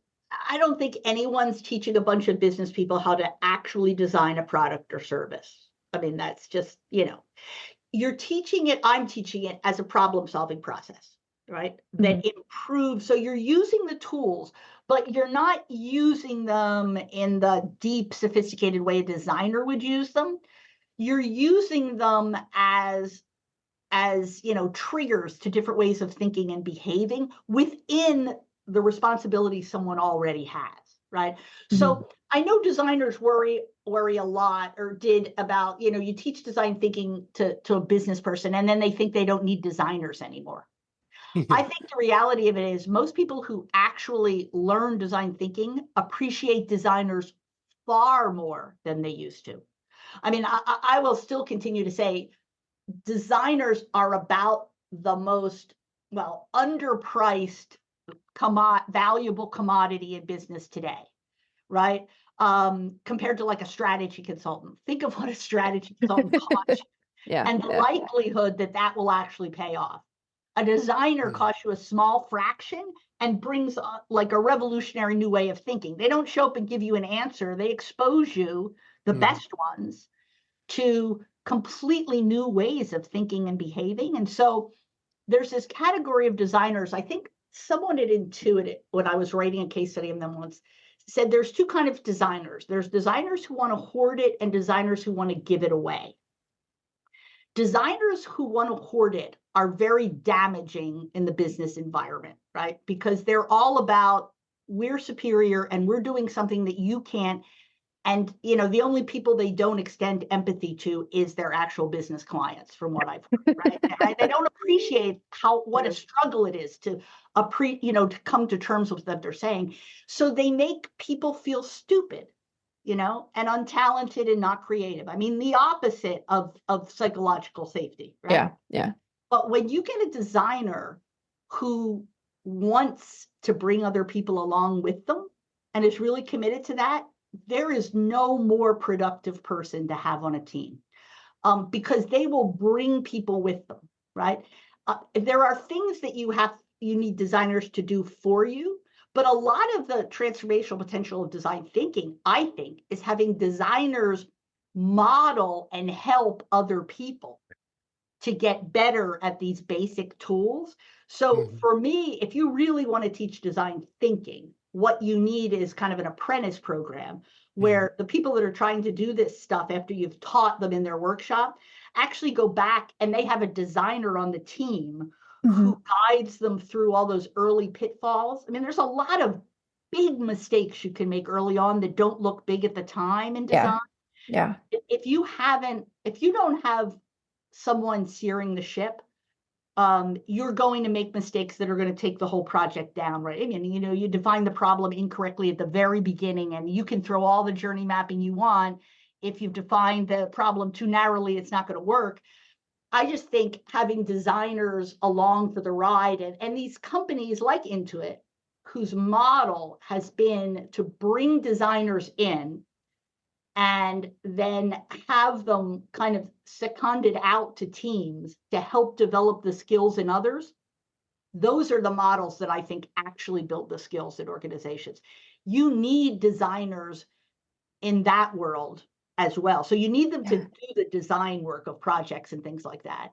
I don't think anyone's teaching a bunch of business people how to actually design a product or service. I mean, that's just, you're teaching it, I'm teaching it as a problem-solving process, right? That improves, so you're using the tools, but you're not using them in the deep, sophisticated way a designer would use them. You're using them as triggers to different ways of thinking and behaving within the responsibility someone already has, right? So I know designers worry a lot, or did, about, you teach design thinking to a business person and then they think they don't need designers anymore. I think the reality of it is most people who actually learn design thinking appreciate designers far more than they used to. I mean, I will still continue to say designers are about the most, underpriced, valuable commodity in business today, right? Compared to like a strategy consultant. Think of what a strategy consultant costs and the likelihood that will actually pay off. A designer costs you a small fraction and brings like a revolutionary new way of thinking. They don't show up and give you an answer. They expose you, the best ones, to completely new ways of thinking and behaving. And so there's this category of designers. I think someone had intuited when I was writing a case study of them once, said there's two kinds of designers. There's designers who want to hoard it and designers who want to give it away. Designers who want to hoard it are very damaging in the business environment, right? Because they're all about, we're superior and we're doing something that you can't. And, the only people they don't extend empathy to is their actual business clients, from what I've heard, right? They don't appreciate what a struggle it is to come to terms with what they're saying. So they make people feel stupid, and untalented and not creative. I mean, the opposite of psychological safety, right? Yeah. But when you get a designer who wants to bring other people along with them and is really committed to that, there is no more productive person to have on a team, because they will bring people with them, right? There are things that you need designers to do for you, but a lot of the transformational potential of design thinking, I think, is having designers model and help other people to get better at these basic tools. So for me, if you really want to teach design thinking, what you need is kind of an apprentice program where the people that are trying to do this stuff after you've taught them in their workshop actually go back and they have a designer on the team who guides them through all those early pitfalls. I mean, there's a lot of big mistakes you can make early on that don't look big at the time in design. Yeah. If you don't have someone steering the ship, you're going to make mistakes that are going to take the whole project down, right? I mean, you define the problem incorrectly at the very beginning, and you can throw all the journey mapping you want. If you've defined the problem too narrowly, it's not going to work. I just think having designers along for the ride, and these companies like Intuit, whose model has been to bring designers in and then have them kind of seconded out to teams to help develop the skills in others. Those are the models that I think actually build the skills in organizations. You need designers in that world as well. So you need them to do the design work of projects and things like that.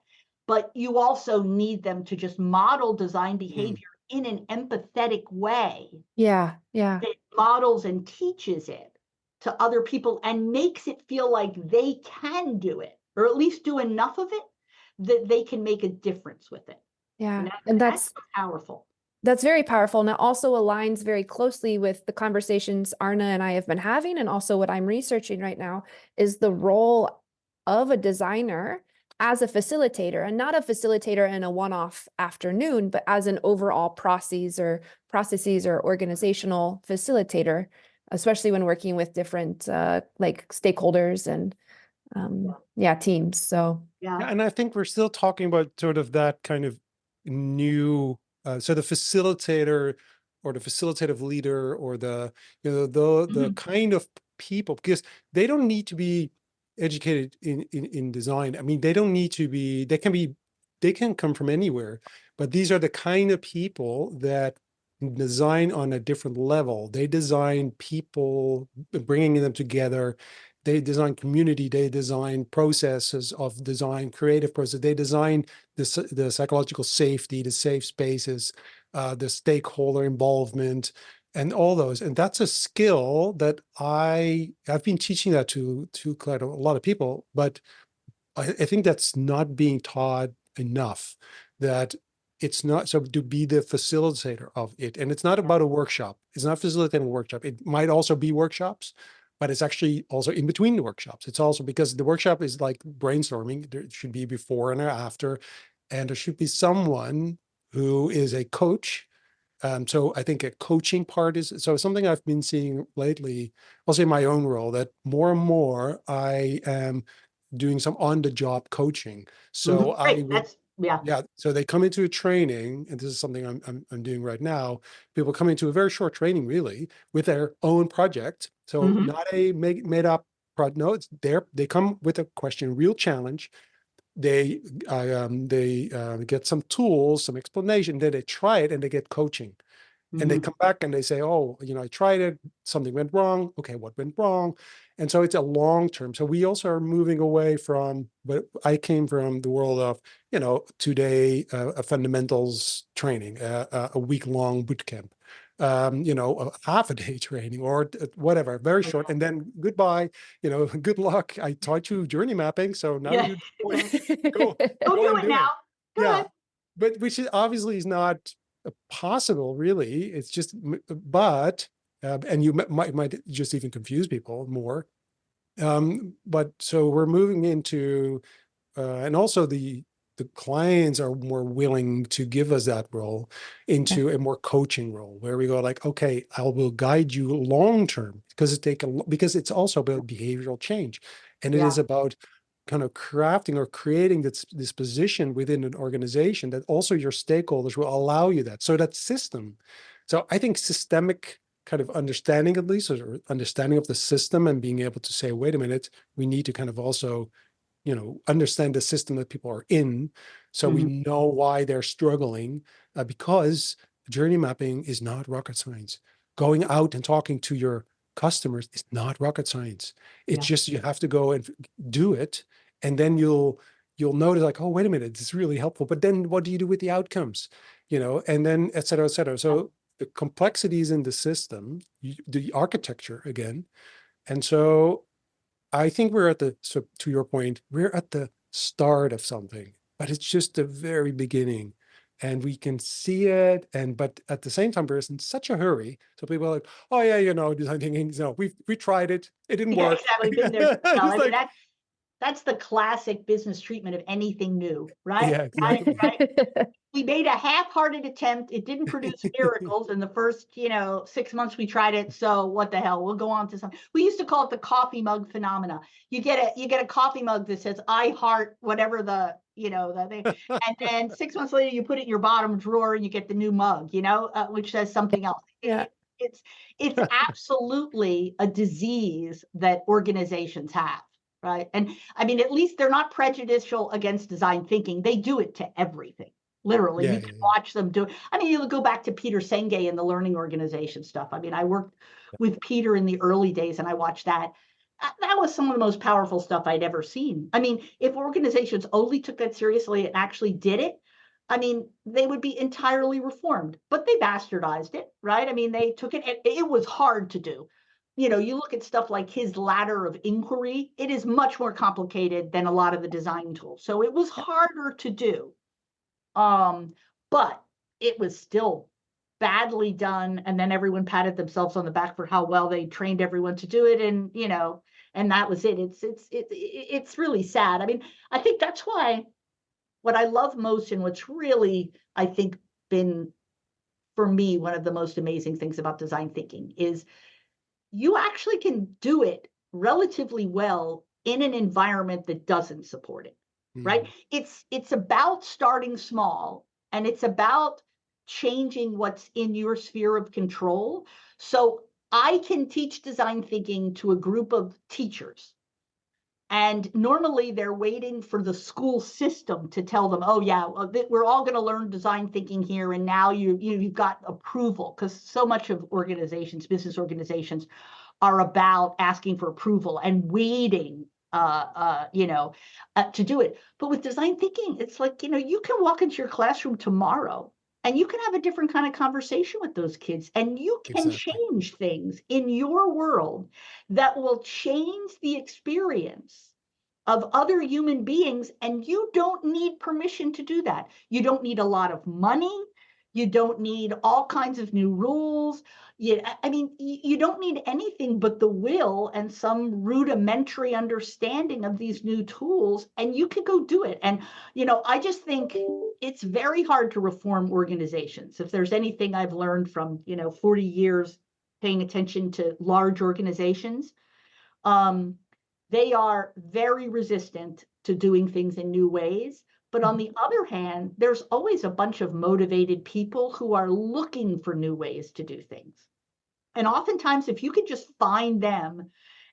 But you also need them to just model design behavior in an empathetic way. Yeah. That models and teaches it to other people and makes it feel like they can do it, or at least do enough of it that they can make a difference with it. Yeah. And that's powerful. That's very powerful. And it also aligns very closely with the conversations Arna and I have been having, and also what I'm researching right now is the role of a designer as a facilitator, and not a facilitator in a one-off afternoon, but as an overall processes or organizational facilitator, especially when working with different like stakeholders and teams. So Yeah, and I think we're still talking about sort of that kind of new, so the facilitator or the facilitative leader or the kind of people, because they don't need to be educated in design. I mean, they don't need to be, they can come from anywhere, but these are the kind of people that design on a different level. They design people, bringing them together. They design community, they design processes of design, creative process. They design the psychological safety, the safe spaces, the stakeholder involvement, and all those. And that's a skill that I've been teaching that to quite a lot of people, but I think that's not being taught enough, that it's not, so to be the facilitator of it. And it's not about a workshop. It's not facilitating a workshop. It might also be workshops, but it's actually also in between the workshops. It's also because the workshop is like brainstorming. There should be before and after, and there should be someone who is a coach. So I think a coaching part is, so something I've been seeing lately, also in my own role, that more and more I am doing some on-the-job coaching. So I would, so they come into a training, and this is something I'm doing right now. People come into a very short training, really, with their own project. So not a made up project. No, it's they come with a question, real challenge. They get some tools, some explanation. Then they try it and they get coaching. And they come back and they say, oh, I tried it, something went wrong. Okay, what went wrong? And so it's a long term. So we also are moving away from, but I came from the world of, 2-day fundamentals training, a week-long boot camp, a half a day training or whatever, very short. And then goodbye, good luck. I taught you journey mapping. So now you go do it now. Yeah. But which is obviously not possible, really. It's just, but and you might just even confuse people more. But so we're moving into, and also the clients are more willing to give us that role into a more coaching role, where we go like, okay, I will guide you long term, because because it's also about behavioral change, and it is about kind of crafting or creating this position within an organization that also your stakeholders will allow you that. So that system. So I think systemic kind of understanding, at least, or understanding of the system, and being able to say, wait a minute, we need to kind of also, understand the system that people are in, so we know why they're struggling, because journey mapping is not rocket science. Going out and talking to your customers is not rocket science. It's just, you have to go and do it, and then you'll notice, like, oh, wait a minute, it's really helpful. But then what do you do with the outcomes? And then et cetera, et cetera. So the complexities in the system, the architecture again. And so I think so to your point, we're at the start of something, but it's just the very beginning, and we can see it. But at the same time, we're in such a hurry. So people are like, oh yeah, design thinking, we tried it. It didn't Yeah, work. exactly. Been there. No, I mean, like, that's the classic business treatment of anything new, right? yeah, exactly. Right. We made a half-hearted attempt. It didn't produce miracles in the first, 6 months we tried it. So what the hell? We'll go on to something. We used to call it the coffee mug phenomena. You get a coffee mug that says "I heart" whatever the thing, and 6 months later you put it in your bottom drawer and you get the new mug, which says something else. Yeah. It's absolutely a disease that organizations have. Right. And I mean, at least they're not prejudicial against design thinking. They do it to everything. Literally, Yeah, you can watch them do it. I mean, you go back to Peter Senge and the learning organization stuff. I mean, I worked with Peter in the early days and I watched that. That was some of the most powerful stuff I'd ever seen. I mean, if organizations only took that seriously and actually did it, I mean, they would be entirely reformed, but they bastardized it, right? I mean, they took it, it was hard to do. You look at stuff like his ladder of inquiry, it is much more complicated than a lot of the design tools. So it was harder to do. But it was still badly done. And then everyone patted themselves on the back for how well they trained everyone to do it. And, and that was it. It's really sad. I mean, I think that's why what I love most and what's really, I think, been for me, one of the most amazing things about design thinking is you actually can do it relatively well in an environment that doesn't support it, right? It's about starting small, and it's about changing what's in your sphere of control. So I can teach design thinking to a group of teachers, and normally they're waiting for the school system to tell them, oh yeah, we're all going to learn design thinking here, and now you've got approval, because so much of business organizations are about asking for approval and waiting to do it. But with design thinking, it's like, you can walk into your classroom tomorrow and you can have a different kind of conversation with those kids, and you can change things in your world that will change the experience of other human beings. And you don't need permission to do that. You don't need a lot of money. You don't need all kinds of new rules. You don't need anything but the will and some rudimentary understanding of these new tools, and you can go do it. And, I just think it's very hard to reform organizations. If there's anything I've learned from, 40 years paying attention to large organizations, they are very resistant to doing things in new ways. But on the other hand, there's always a bunch of motivated people who are looking for new ways to do things. And oftentimes, if you could just find them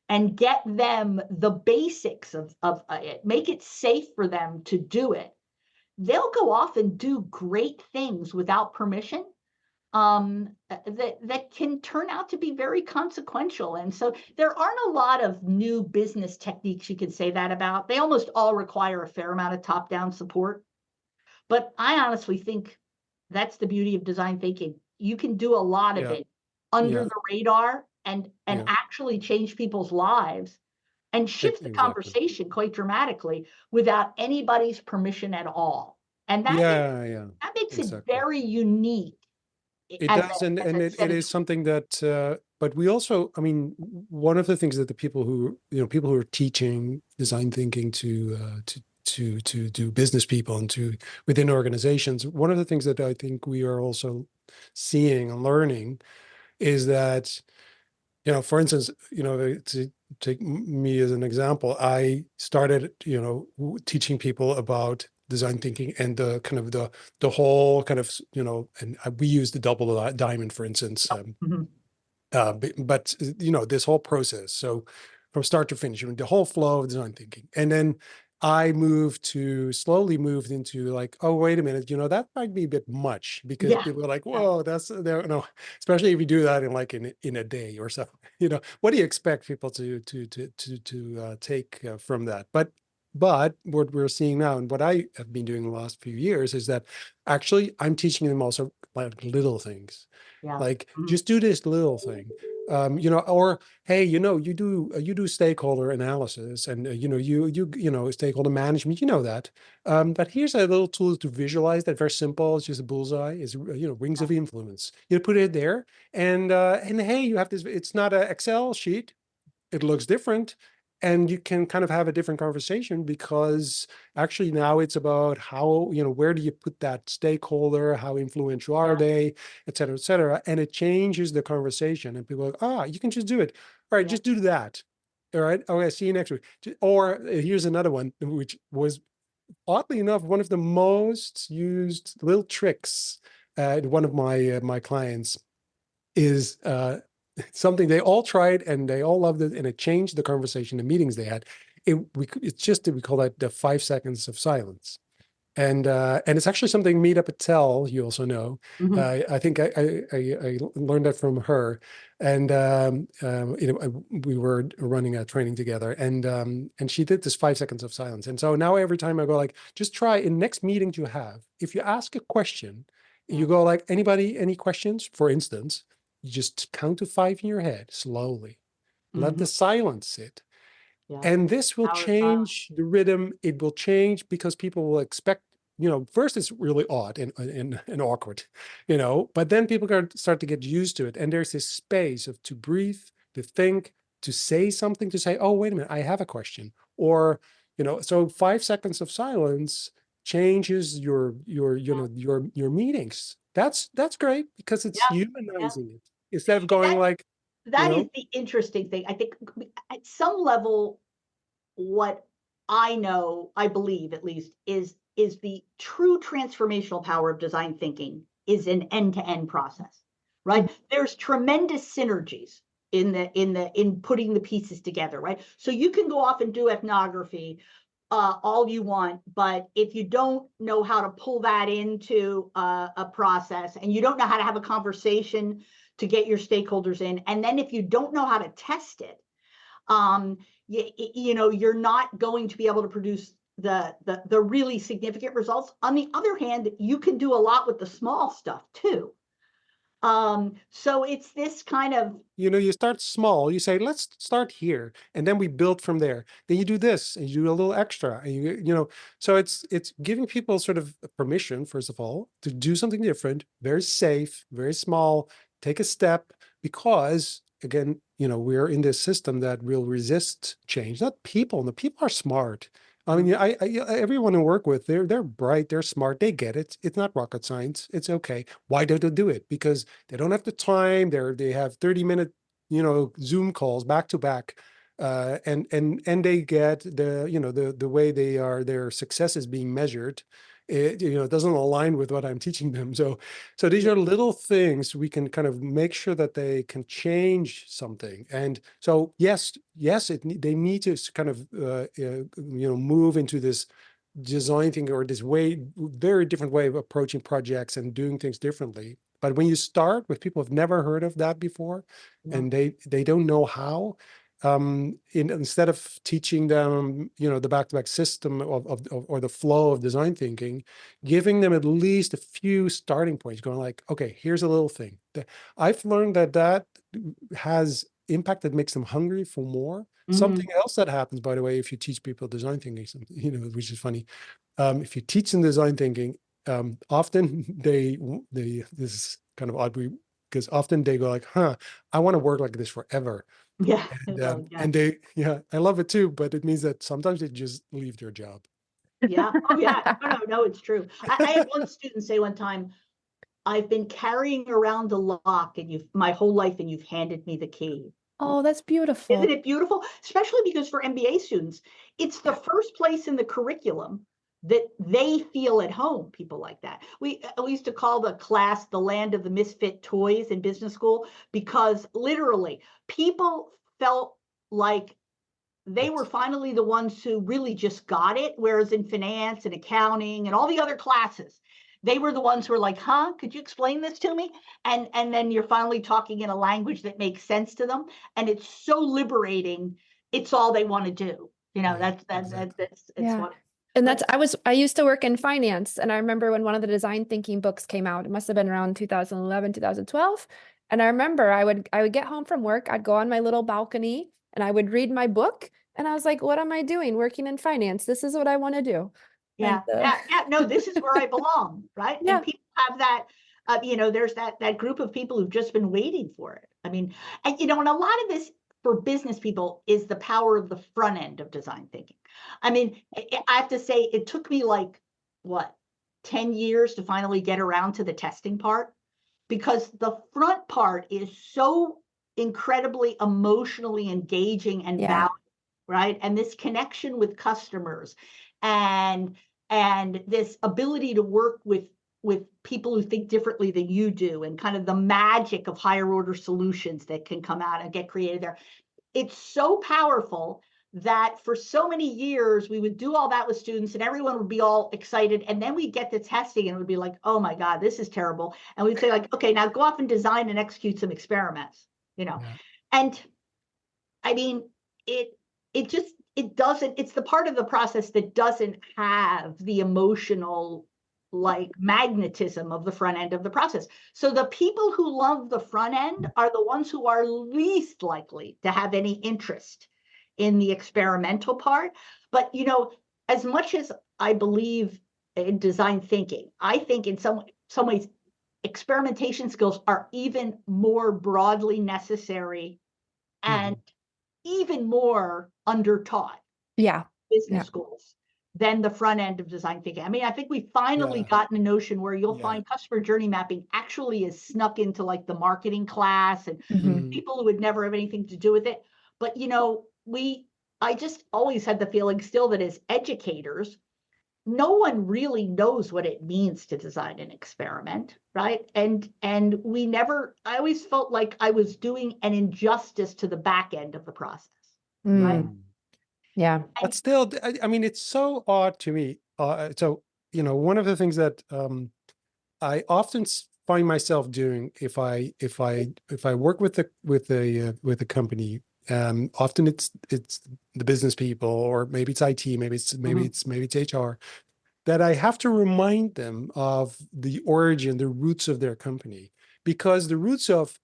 and get them the basics of it, make it safe for them to do it, they'll go off and do great things without permission, that can turn out to be very consequential. And so there aren't a lot of new business techniques you can say that about. They almost all require a fair amount of top-down support. But I honestly think that's the beauty of design thinking. You can do a lot of it under the radar and actually change people's lives and shift the conversation quite dramatically without anybody's permission at all. And that makes it very unique. It does, and it is something that, but we also, I mean, one of the things that the people who are teaching design thinking to do business people and to within organizations, one of the things that I think we are also seeing and learning is that, for instance, to take me as an example, I started, teaching people about design thinking and the kind of the whole kind of, and we use the double diamond, for instance, but this whole process. So from start to finish, the whole flow of design thinking. And then I slowly moved into like, oh, wait a minute, that might be a bit much, because Yeah. people are like, Yeah. whoa, that's especially if you do that in a day or so. What do you expect people to take from that? But what we're seeing now, and what I have been doing the last few years, is that actually I'm teaching them also like little things, Yeah. like just do this little thing, or hey, you do stakeholder analysis, and stakeholder management, that. But here's a little tool to visualize that. Very simple. It's just a bullseye. It's rings of influence. You put it there, and hey, you have this. It's not an Excel sheet. It looks different, and you can kind of have a different conversation, because actually now it's about how, where do you put that stakeholder, how influential are Yeah. they, et cetera, and it changes the conversation, and people are like, you can just do it. All right, Yeah. just do that. All right, okay, see you next week. Or here's another one, which was oddly enough one of the most used little tricks. One of my clients is something they all tried and they all loved it, and it changed the conversation, the meetings they had. It's just, we call that the 5 seconds of silence. And it's actually something Meeta Patel, you also know. Mhm. I think I learned that from her, and we were running a training together, and she did this 5 seconds of silence. And so now every time I go like, just try in next meeting you have, if you ask a question, Yeah. you go like, anybody, any questions? For instance, you just count to 5 in your head slowly, let the Mhm. silence sit. Yeah. And this will Power of silence. change the rhythm. It will change because people will expect, first it's really odd and awkward, but then people are start to get used to it. And there's this space to breathe, to think, to say something, to say, oh, wait a minute, I have a question. Or, so 5 seconds of silence changes Yeah. your meetings. That's great, because it's Yeah. Yeah. humanizing it, instead of And going like, that is the interesting thing. I think at some level, what I believe at least, is the true transformational power of design thinking is an end-to-end process, right? There's tremendous synergies in putting the pieces together, right? So you can go off and do ethnography all you want, but if you don't know how to pull that into a process, and you don't know how to have a conversation to get your stakeholders in, and then if you don't know how to test it, you're not going to be able to produce the really significant results. On the other hand, you can do a lot with the small stuff too. So it's this kind of, you start small. You say, let's start here, and then we build from there. Then you do this, and you do a little extra, and so it's giving people sort of permission, first of all, to do something different, very safe, very small, take a step, because again, we're in this system that will resist change. Not people. The people are smart. I mean, everyone I work with, they're bright, they're smart, they get it. It's not rocket science. It's okay. Why don't they do it? Because they don't have the time. They have 30-minute, Zoom calls back to back, and they get the way their success is being measured. It doesn't align with what I'm teaching them. So these are little things we can kind of make sure that they can change something. And so yes, they need to kind of move into this design thinking, or this very different way of approaching projects and doing things differently. But when you start with people who've never heard of that before, yeah, and they don't know how, instead of teaching them, the back-to-back system or the flow of design thinking, giving them at least a few starting points, going like, okay, here's a little thing. I've learned that has impact, that makes them hungry for more. mhm, Something else that happens, by the way, if you teach people design thinking, something, which is funny. If you teach them design thinking, often this is kind of odd, because often they go like, I want to work like this forever. yeah, And well, yeah, and yeah, I love it too, but it means that sometimes they just leave their job. yeah, oh yeah, no, it's true. I had one student say one time, I've been carrying around a lock and you've my whole life, and you've handed me the key. Oh, that's Isn't beautiful. it beautiful? Especially because for MBA students, it's the Yeah. first place in the curriculum that they feel at home, people like that. We used to call the class the land of the misfit toys in business school, because literally people felt like they were finally the ones who really just got it, whereas in finance and accounting and all the other classes, they were the ones who were like, huh, could you explain this to me? And then you're finally talking in a language that makes sense to them. And it's so liberating. It's all they want to do. You know, Yeah, that's exactly. it's Yeah. what. And But I used to work in finance, and I remember when one of the design thinking books came out, it must have been around 2011, 2012. And I remember I would get home from work, I'd go on my little balcony and I would read my book. And I was like, what am I doing working in finance? This is what I want to do. And no, this is where I belong, right? yeah, And people have that, there's that group of people who've just been waiting for it. I mean, and and a lot of this for business people is the power of the front end of design thinking. I mean, I have to say, it took me like what 10 years to finally get around to the testing part, because the front part is so incredibly emotionally engaging and yeah, valuable, right? And this connection with customers, and this ability to work with people who think differently than you do, and kind of the magic of higher order solutions that can come out and get created there. It's so powerful that for so many years we would do all that with students and everyone would be all excited, and then we'd get to testing and it would be like, oh my god, this is terrible, and we'd say like, okay, now go off and design and execute some experiments. Yeah. And I mean, it doesn't, it's the part of the process that doesn't have the emotional like magnetism of the front end of the process. So the people who love the front end are the ones who are least likely to have any interest in the experimental part. But as much as I believe in design thinking, I think in some ways experimentation skills are even more broadly necessary and even more undertaught yeah, business yeah. schools than the front end of design thinking. I mean, I think we've finally Yeah. gotten a notion where you'll Yeah. find customer journey mapping actually is snuck into like the marketing class, and Mhm. people who would never have anything to do with it. But I just always had the feeling still that as educators, no one really knows what it means to design an experiment, right? And we never, I always felt like I was doing an injustice to the back end of the process, right? Mm, yeah. But still, I mean, it's so odd to me. So, one of the things that I often find myself doing if I work with the company, often it's the business people, or maybe it's IT, maybe it's HR, that I have to remind them of the origin, the roots of their company, because the roots of,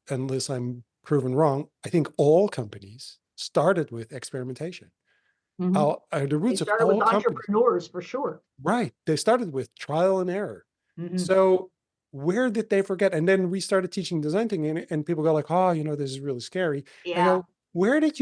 unless I'm proven wrong, I think all companies started with experimentation. Mhm. The They roots of started with all companies, entrepreneurs for sure. right? They started with trial and error. Mhm. So where did they forget? And then we started teaching design thinking, and people go like, oh, this is really scary. I Yeah, go, where did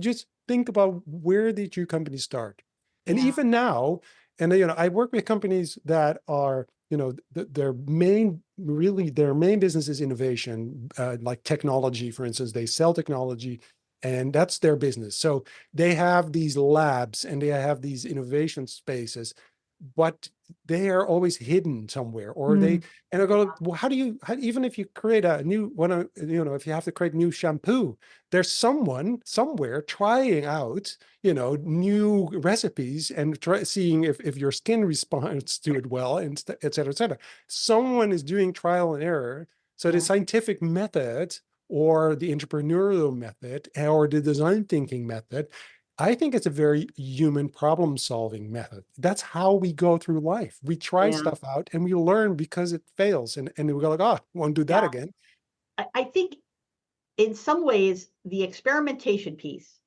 just think about, where did your company start? And yeah. even now, and I work with companies that are, their main business is innovation, like technology, for instance. They sell technology, and that's their business. So they have these labs and they have these innovation spaces, but they are always hidden somewhere, or Mm, and I go, well, even if you create a new one, if you have to create new shampoo, there's someone somewhere trying out, new recipes and seeing if your skin responds to it well, and et cetera, et cetera. Someone is doing trial and error. So the Yeah. scientific method, or the entrepreneurial method, or the design thinking method, I think it's a very human problem-solving method. That's how we go through life. We try Yeah. stuff out and we learn because it fails. And we go like, oh, won't do that Yeah. again. I think in some ways the experimentation piece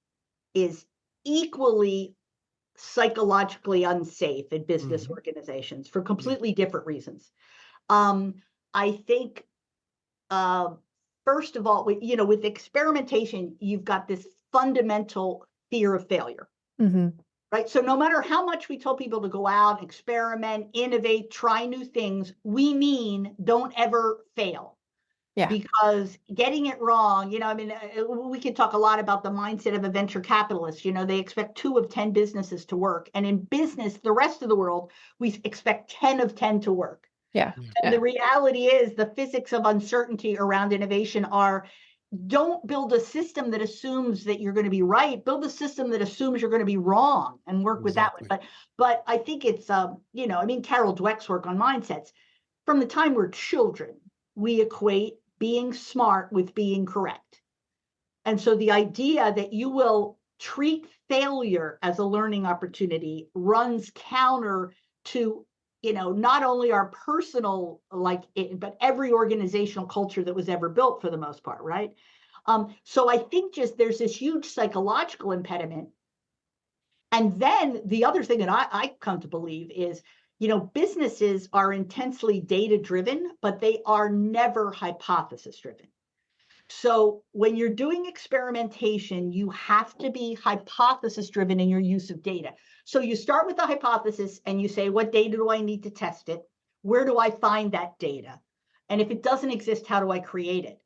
is equally psychologically unsafe in business Mhm. organizations for Yeah. completely different reasons. Um, I think, uh, first of all, with experimentation, you've got this fundamental fear of failure, mhm. right? So no matter how much we tell people to go out, experiment, innovate, try new things, we mean don't ever fail. Yeah. because getting it wrong, I mean, we could talk a lot about the mindset of a venture capitalist. They expect 2 of 10 businesses to work. And in business, the rest of the world, we expect 10 of 10 to work. Yeah. And the reality is the physics of uncertainty around innovation are, don't build a system that assumes that you're going to be right. Build a system that assumes you're going to be wrong and work with that one. But I think it's, I mean, Carol Dweck's work on mindsets. From the time we're children, we equate being smart with being correct. And so the idea that you will treat failure as a learning opportunity runs counter to, not only our personal, but every organizational culture that was ever built for the most part, right? So I think just there's this huge psychological impediment. And then the other thing that I come to believe is, businesses are intensely data driven, but they are never hypothesis driven. So when you're doing experimentation, you have to be hypothesis driven in your use of data. So you start with the hypothesis and you say, what data do I need to test it? Where do I find that data? And if it doesn't exist, how do I create it?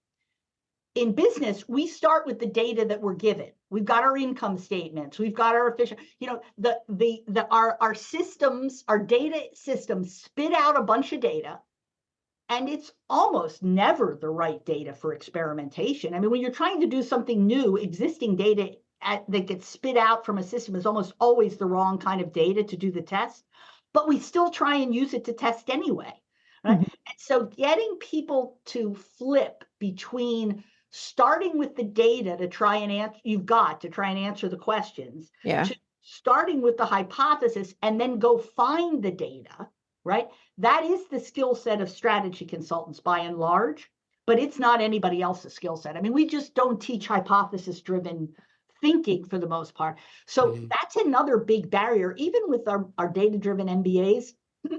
In business, we start with the data that we're given. We've got our income statements. We've got our official, our systems, our data systems spit out a bunch of data, and it's almost never the right data for experimentation. I mean, when you're trying to do something new, existing data that gets spit out from a system is almost always the wrong kind of data to do the test, but we still try and use it to test anyway, right? And so getting people to flip between starting with the data to try and answer the questions, to starting with the hypothesis and then go find the data, right? That is the skill set of strategy consultants by and large, but it's not anybody else's skill set. I mean, we just don't teach hypothesis-driven thinking for the most part. So that's another big barrier, even with our data-driven MBAs.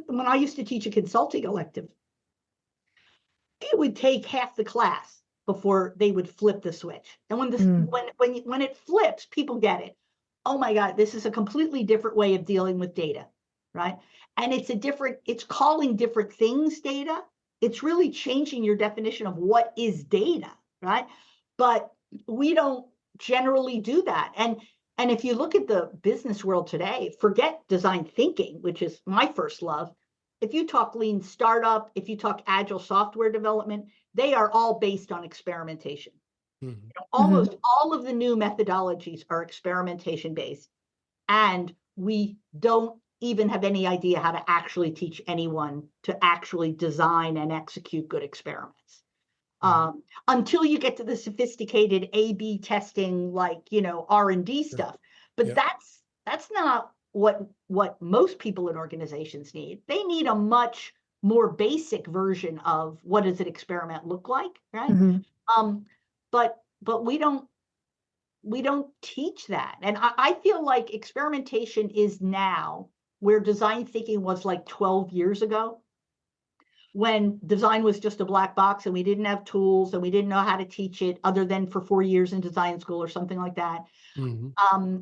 When I used to teach a consulting elective, it would take half the class before they would flip the switch. And when it flips, people get it. Oh my God, this is a completely different way of dealing with data, right? And it's calling different things data. It's really changing your definition of what is data, right? But we don't generally do that. And if you look at the business world today, forget design thinking, which is my first love. If you talk lean startup, if you talk agile software development, they are all based on experimentation. Almost all of the new methodologies are experimentation based. And we don't even have any idea how to actually teach anyone to actually design and execute good experiments. Until you get to the sophisticated A/B testing, R&D stuff. But that's not what most people in organizations need. They need a much more basic version of what does an experiment look like, right? But we don't teach that. And I feel like experimentation is now where design thinking was like 12 years ago, when design was just a black box and we didn't have tools and we didn't know how to teach it other than for 4 years in design school or something like that.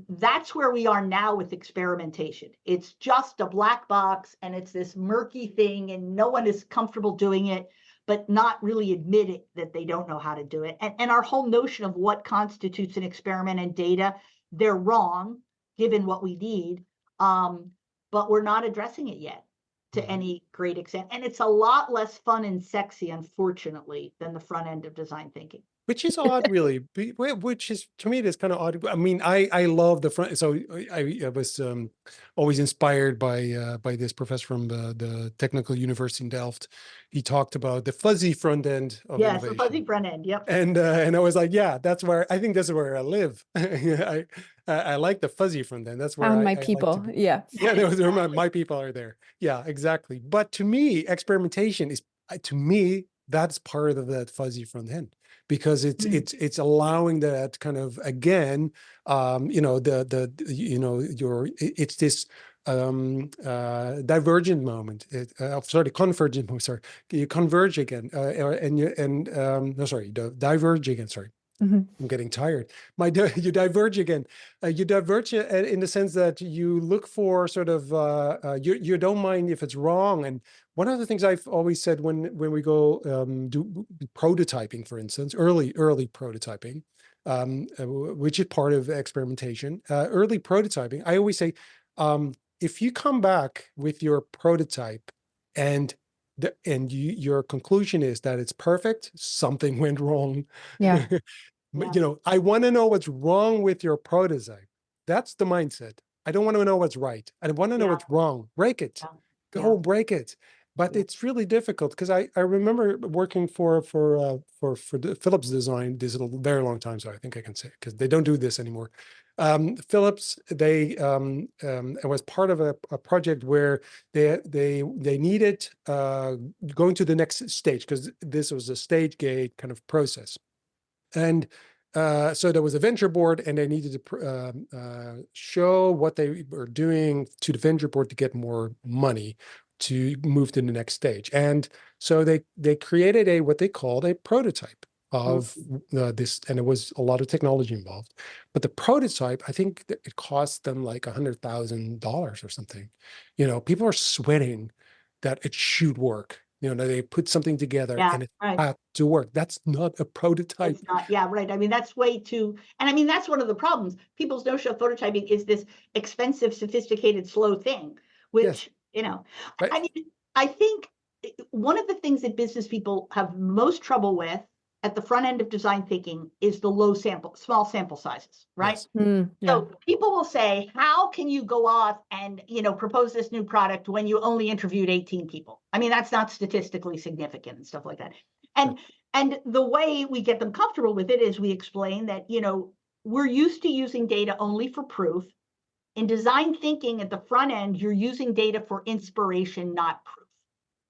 That's where we are now with experimentation. It's just a black box and it's this murky thing and no one is comfortable doing it, but not really admitting that they don't know how to do it. And our whole notion of what constitutes an experiment and data, they're wrong, given what we need, but we're not addressing it yet to any great extent. And it's a lot less fun and sexy, unfortunately, than the front end of design thinking. Which is odd, really. Which is, to me, it is kind of odd. I mean, I love the front. So I was always inspired by this professor from the Technical University in Delft. He talked about the fuzzy front end of innovation. The fuzzy front end. Yep. And I was like, yeah, that's where I live. I like the fuzzy front end. That's where Found my I like people. to be. Yeah. Yeah, my people are there. Yeah, exactly. But to me, experimentation is, that's part of that fuzzy front end, because it's allowing that kind of, again, it's this divergent moment. Convergent moment. Sorry, you converge again, diverge again. Sorry. Mhm. I'm getting tired. You diverge again. You diverge in the sense that you look for sort of you don't mind if it's wrong. And one of the things I've always said when we go do prototyping, for instance, early prototyping, which is part of experimentation, early prototyping. I always say, if you come back with your prototype and your conclusion is that it's perfect, something went wrong. Yeah. Yeah. I want to know what's wrong with your prototype. That's the mindset. I don't want to know what's right. I want to know Yeah. what's wrong. Break it. Yeah. Go break it. But Yeah. it's really difficult because I remember working for the Philips Design. This is a very long time, so I think I can say because they don't do this anymore. Philips, it was part of a project where they needed going to the next stage because this was a stage gate kind of process. And so there was a venture board, and they needed to show what they were doing to the venture board to get more money to move to the next stage. And so they created what they called a prototype of this, and it was a lot of technology involved. But the prototype, I think that it cost them like $100,000 or something. People are sweating that it should work. They put something together Yeah. and it Right. had to work. That's not a prototype. It's not, yeah, right. I mean, that's way too, and I mean, that's one of the problems. People's notion of prototyping is this expensive, sophisticated, slow thing, Yes, which, right. I mean, I think one of the things that business people have most trouble with at the front end of design thinking is the small sample sizes, right? Yes, Yeah. So people will say, how can you go off and, propose this new product when you only interviewed 18 people? I mean, that's not statistically significant and stuff like that. right. And the way we get them comfortable with it is we explain that, we're used to using data only for proof. In design thinking at the front end, you're using data for inspiration, not proof,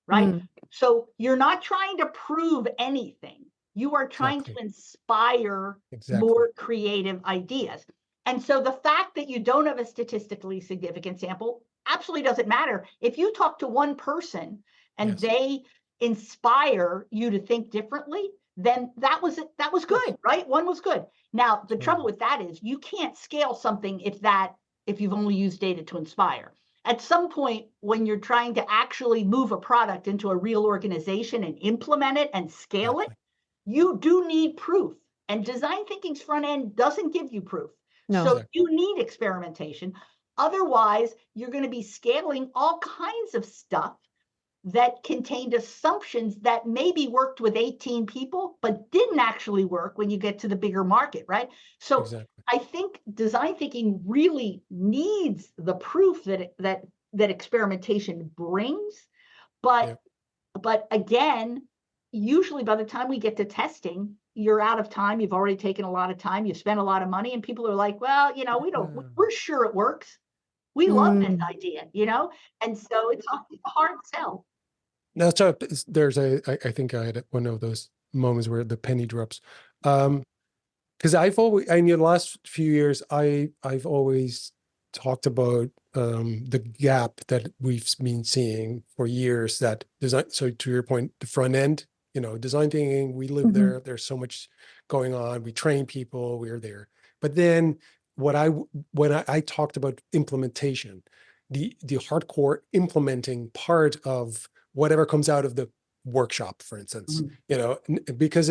right? Mm. So you're not trying to prove anything. You are trying to Exactly. inspire Exactly. more creative ideas. And so the fact that you don't have a statistically significant sample absolutely doesn't matter. If you talk to one person and Yes. they inspire you to think differently, then that was Yes. good, right? One was good. Now, the trouble Totally. with that is you can't scale something if you've only used data to inspire. At some point, when you're trying to actually move a product into a real organization and implement it and scale it, Exactly. you do need proof. And design thinking's front end doesn't give you proof. No. So Exactly. you need experimentation. Otherwise, you're going to be scaling all kinds of stuff that contained assumptions that maybe worked with 18 people, but didn't actually work when you get to the bigger market, right? So Exactly. I think design thinking really needs the proof that experimentation brings, Yeah. but again, usually by the time we get to testing, you're out of time. You've already taken a lot of time. You've spent a lot of money, and people are like, "Well, we're sure it works. We love this Mm. idea, and so it's a hard sell." No, so I think I had one of those moments where the penny drops. Because in the last few years, I've always talked about the gap that we've been seeing for years that design. So to your point, the front end, design thinking, we live Mhm. there. There's so much going on. We train people. We're there. But then when I talked about implementation, the hardcore implementing part of whatever comes out of the workshop, for instance, Mhm. because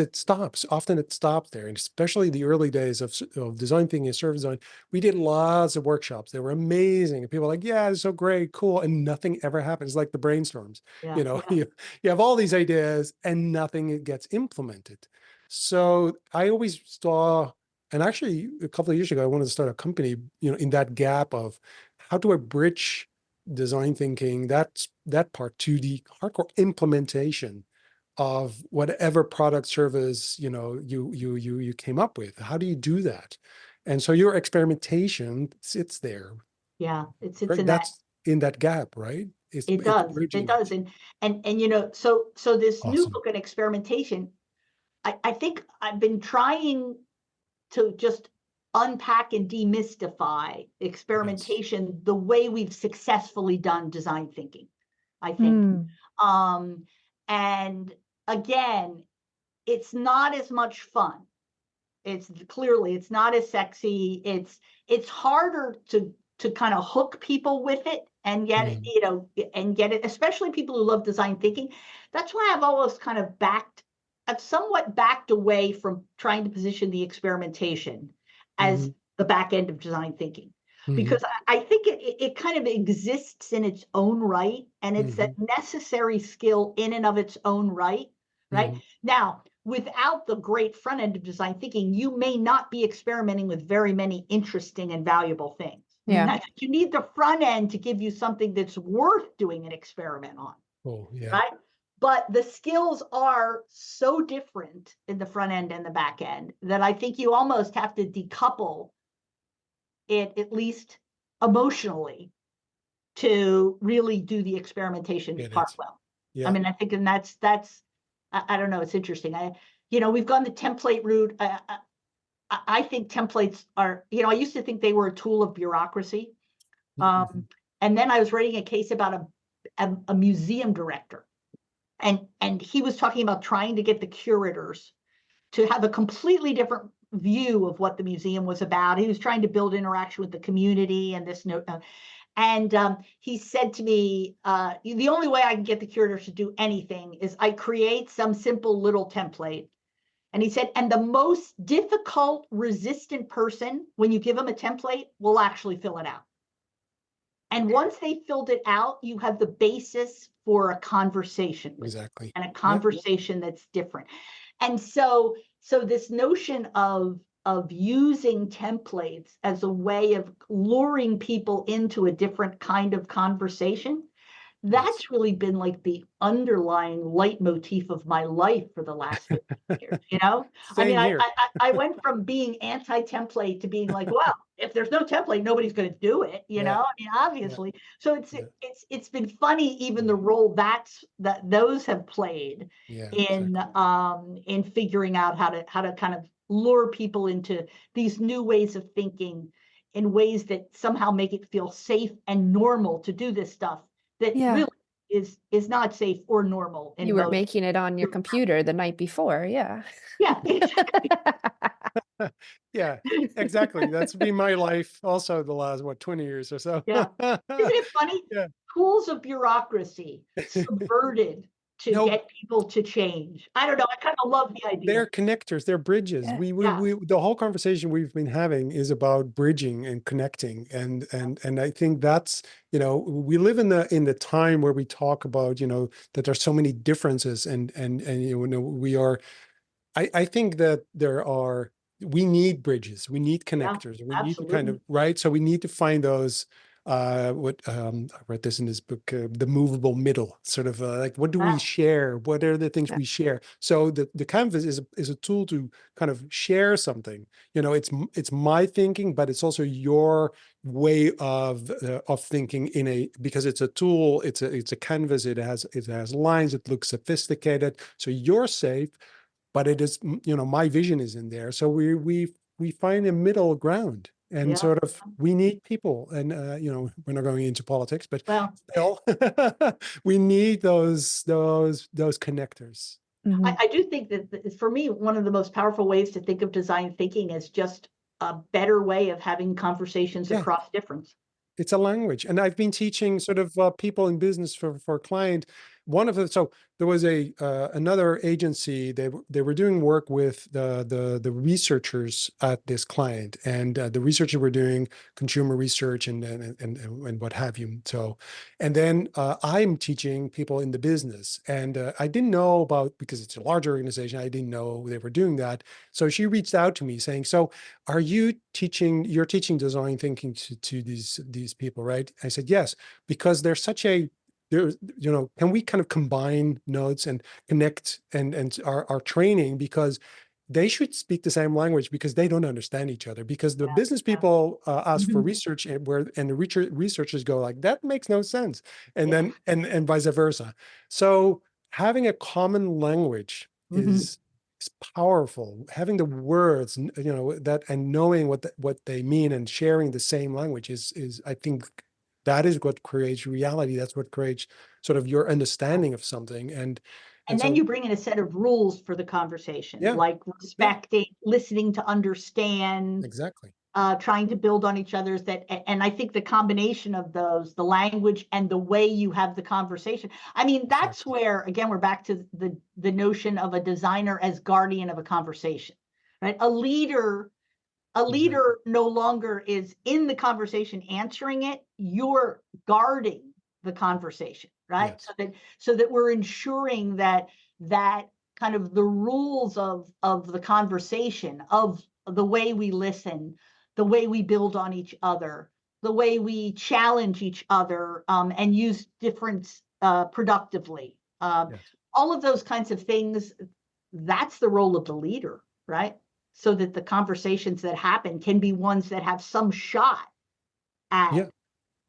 often it stops there. And especially the early days of design thinking and service design, we did lots of workshops. They were amazing. And people were like, yeah, it's so great, cool. And nothing ever happens, like the brainstorms. Yeah, yeah. You have all these ideas and nothing gets implemented. So I always saw, and actually a couple of years ago, I wanted to start a company, in that gap of how do I bridge design thinking, that part to the hardcore implementation of whatever product service you came up with. How do you do that? And so your experimentation sits there. Yeah, it's in that. That's in that gap, right? It It's does. bridging It it. does. And so this new Awesome. book on experimentation, I think I've been trying to just unpack and demystify Yes. experimentation the way we've successfully done design thinking, I think. Mm. And again, it's not as much fun It's clearly, it's not as sexy. It's harder to kind of hook people with it and get it, you know, and get it, especially people who love design thinking. That's why I've somewhat backed away from trying to position the experimentation as the back end of design thinking, because I think it kind of exists in its own right, and it's a necessary skill in and of its own right, right? Now, without the great front end of design thinking, you may not be experimenting with very many interesting and valuable things. Yeah. You need the front end to give you something that's worth doing an experiment on. Oh, yeah. Right? But the skills are so different in the front end and the back end that I think you almost have to decouple it, at least emotionally, to really do the experimentation part well. Yeah. I mean, I think, and that's I don't know, it's interesting. We've gone the template route. I think templates are, I used to think they were a tool of bureaucracy. And then I was writing a case about a museum director. And he was talking about trying to get the curators to have a completely different view of what the museum was about. He was trying to build interaction with the community and this note. And he said to me, the only way I can get the curators to do anything is I create some simple little template. And he said, and the most difficult, resistant person, when you give them a template, will actually fill it out. And once they filled it out, you have the basis for a conversation. Exactly. And a conversation that's different. And so this notion of using templates as a way of luring people into a different kind of conversation, that's really been like the underlying leitmotif of my life for the last 50 years, I mean, I went from being anti-template to being like, well, if there's no template, nobody's going to do it, I mean, obviously. So it's been funny, even the role that those have played in figuring out how to kind of lure people into these new ways of thinking in ways that somehow make it feel safe and normal to do this stuff that really is not safe or normal. You were making it on your computer the night before. Yeah. Yeah. Yeah, exactly. That's been my life also the last, 20 years or so. Yeah. Isn't it funny? Yeah. Tools of bureaucracy subverted to get people to change. I don't know. I kind of love the idea. They're connectors. They're bridges. The whole conversation we've been having is about bridging and connecting, and I think that's, we live in the time where we talk about, that there's so many differences, and we are. I think that we need bridges. We need connectors. We need to kind of, right? So we need to find those. I read this in this book, The Movable Middle, sort of like, what do we share? What are the things we share? So the canvas is a tool to kind of share something. It's my thinking, but it's also your way of thinking because it's a tool. It's a canvas. It has lines. It looks sophisticated. So you're safe, but it is, my vision is in there. So we find a middle ground. And sort of, we need people, and we're not going into politics, but still, we need those connectors. I do think that for me, one of the most powerful ways to think of design thinking is just a better way of having conversations across difference. It's a language, and I've been teaching sort of people in business for a client. So there was another agency. They were doing work with the researchers at this client, and the researchers were doing consumer research and what have you. So, and then I'm teaching people in the business, and I didn't know about, because it's a large organization, I didn't know they were doing that. So she reached out to me saying, "So, are you're teaching design thinking to these people, right?" I said, "Yes," because can we kind of combine notes and connect and our training, because they should speak the same language, because they don't understand each other, because the business people ask for research, and the researchers go like, that makes no sense. And then, and vice versa. So having a common language is powerful. Having the words, that, and knowing what they mean, and sharing the same language is, I think, that is what creates reality. That's what creates sort of your understanding of something. And And then you bring in a set of rules for the conversation, Yeah. like respecting, listening to understand, Exactly. trying to build on each other's and I think the combination of those, the language and the way you have the conversation. I mean, that's Exactly. where, again, we're back to the notion of a designer as guardian of a conversation, right? A leader no longer is in the conversation answering it. You're guarding the conversation, right? Yes. So that we're ensuring that kind of the rules of the conversation, of the way we listen, the way we build on each other, the way we challenge each other, and use difference productively. Yes. All of those kinds of things, that's the role of the leader, right? So that the conversations that happen can be ones that have some shot at Yeah.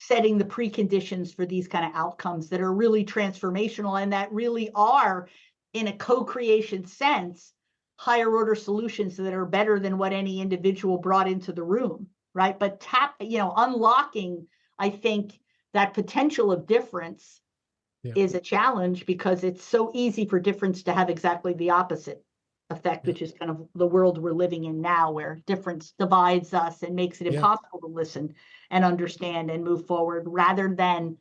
setting the preconditions for these kind of outcomes that are really transformational and that really are, in a co-creation sense, higher order solutions that are better than what any individual brought into the room, right? But unlocking, I think, that potential of difference is a challenge, because it's so easy for difference to have exactly the opposite effect, which is kind of the world we're living in now, where difference divides us and makes it impossible to listen and understand and move forward, rather than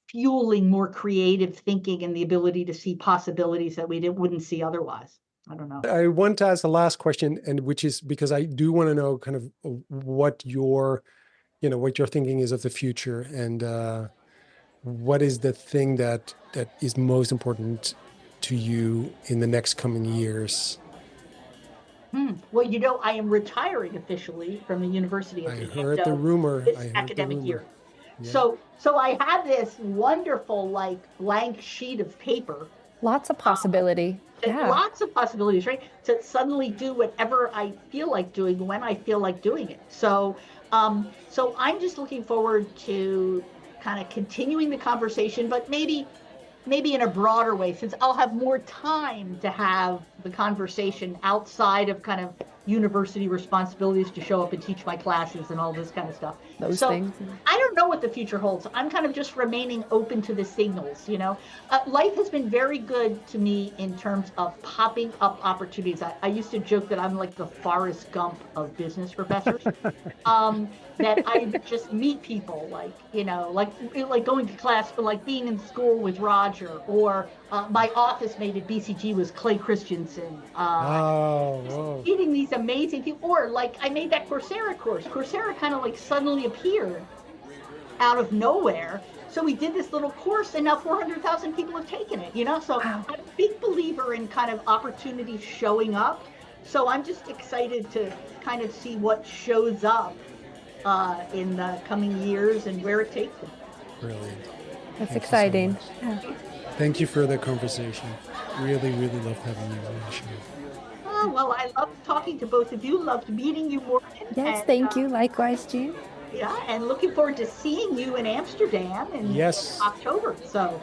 fueling more creative thinking and the ability to see possibilities that we wouldn't see otherwise. I don't know. I want to ask the last question, and which is because I do want to know kind of what your thinking is of the future, and what is the thing that is most important to you in the next coming years? Well, I am retiring officially from the university at I the heard end the of rumor. this I heard the academic rumor. year. Yeah. So I have this wonderful, like, blank sheet of paper. Lots of possibility. Yeah. Lots of possibilities, right? To suddenly do whatever I feel like doing when I feel like doing it. So I'm just looking forward to kind of continuing the conversation, but maybe in a broader way, since I'll have more time to have the conversation outside of kind of university responsibilities to show up and teach my classes and all this kind of stuff. Those So things. I don't know what the future holds. I'm kind of just remaining open to the signals, Life has been very good to me in terms of popping up opportunities. I used to joke that I'm like the Forrest Gump of business professors. That I just meet people, like going to class, but like being in school with Roger, or my office mate at BCG was Clay Christensen. Whoa. Meeting these amazing people, or like I made that Coursera course. Coursera kind of like suddenly appeared out of nowhere. So we did this little course, and now 400,000 people have taken it, So Wow. I'm a big believer in kind of opportunities showing up. So I'm just excited to kind of see what shows up in the coming years and where it takes them. Brilliant. That's Thank you so exciting. much. Yeah. Thank you for the conversation. Really, really loved having you on the show. Oh, well, I loved talking to both of you. Loved meeting you, Morgan. Yes, thank you. Likewise, Jeanne. Yeah, and looking forward to seeing you in Amsterdam in Yes. October. So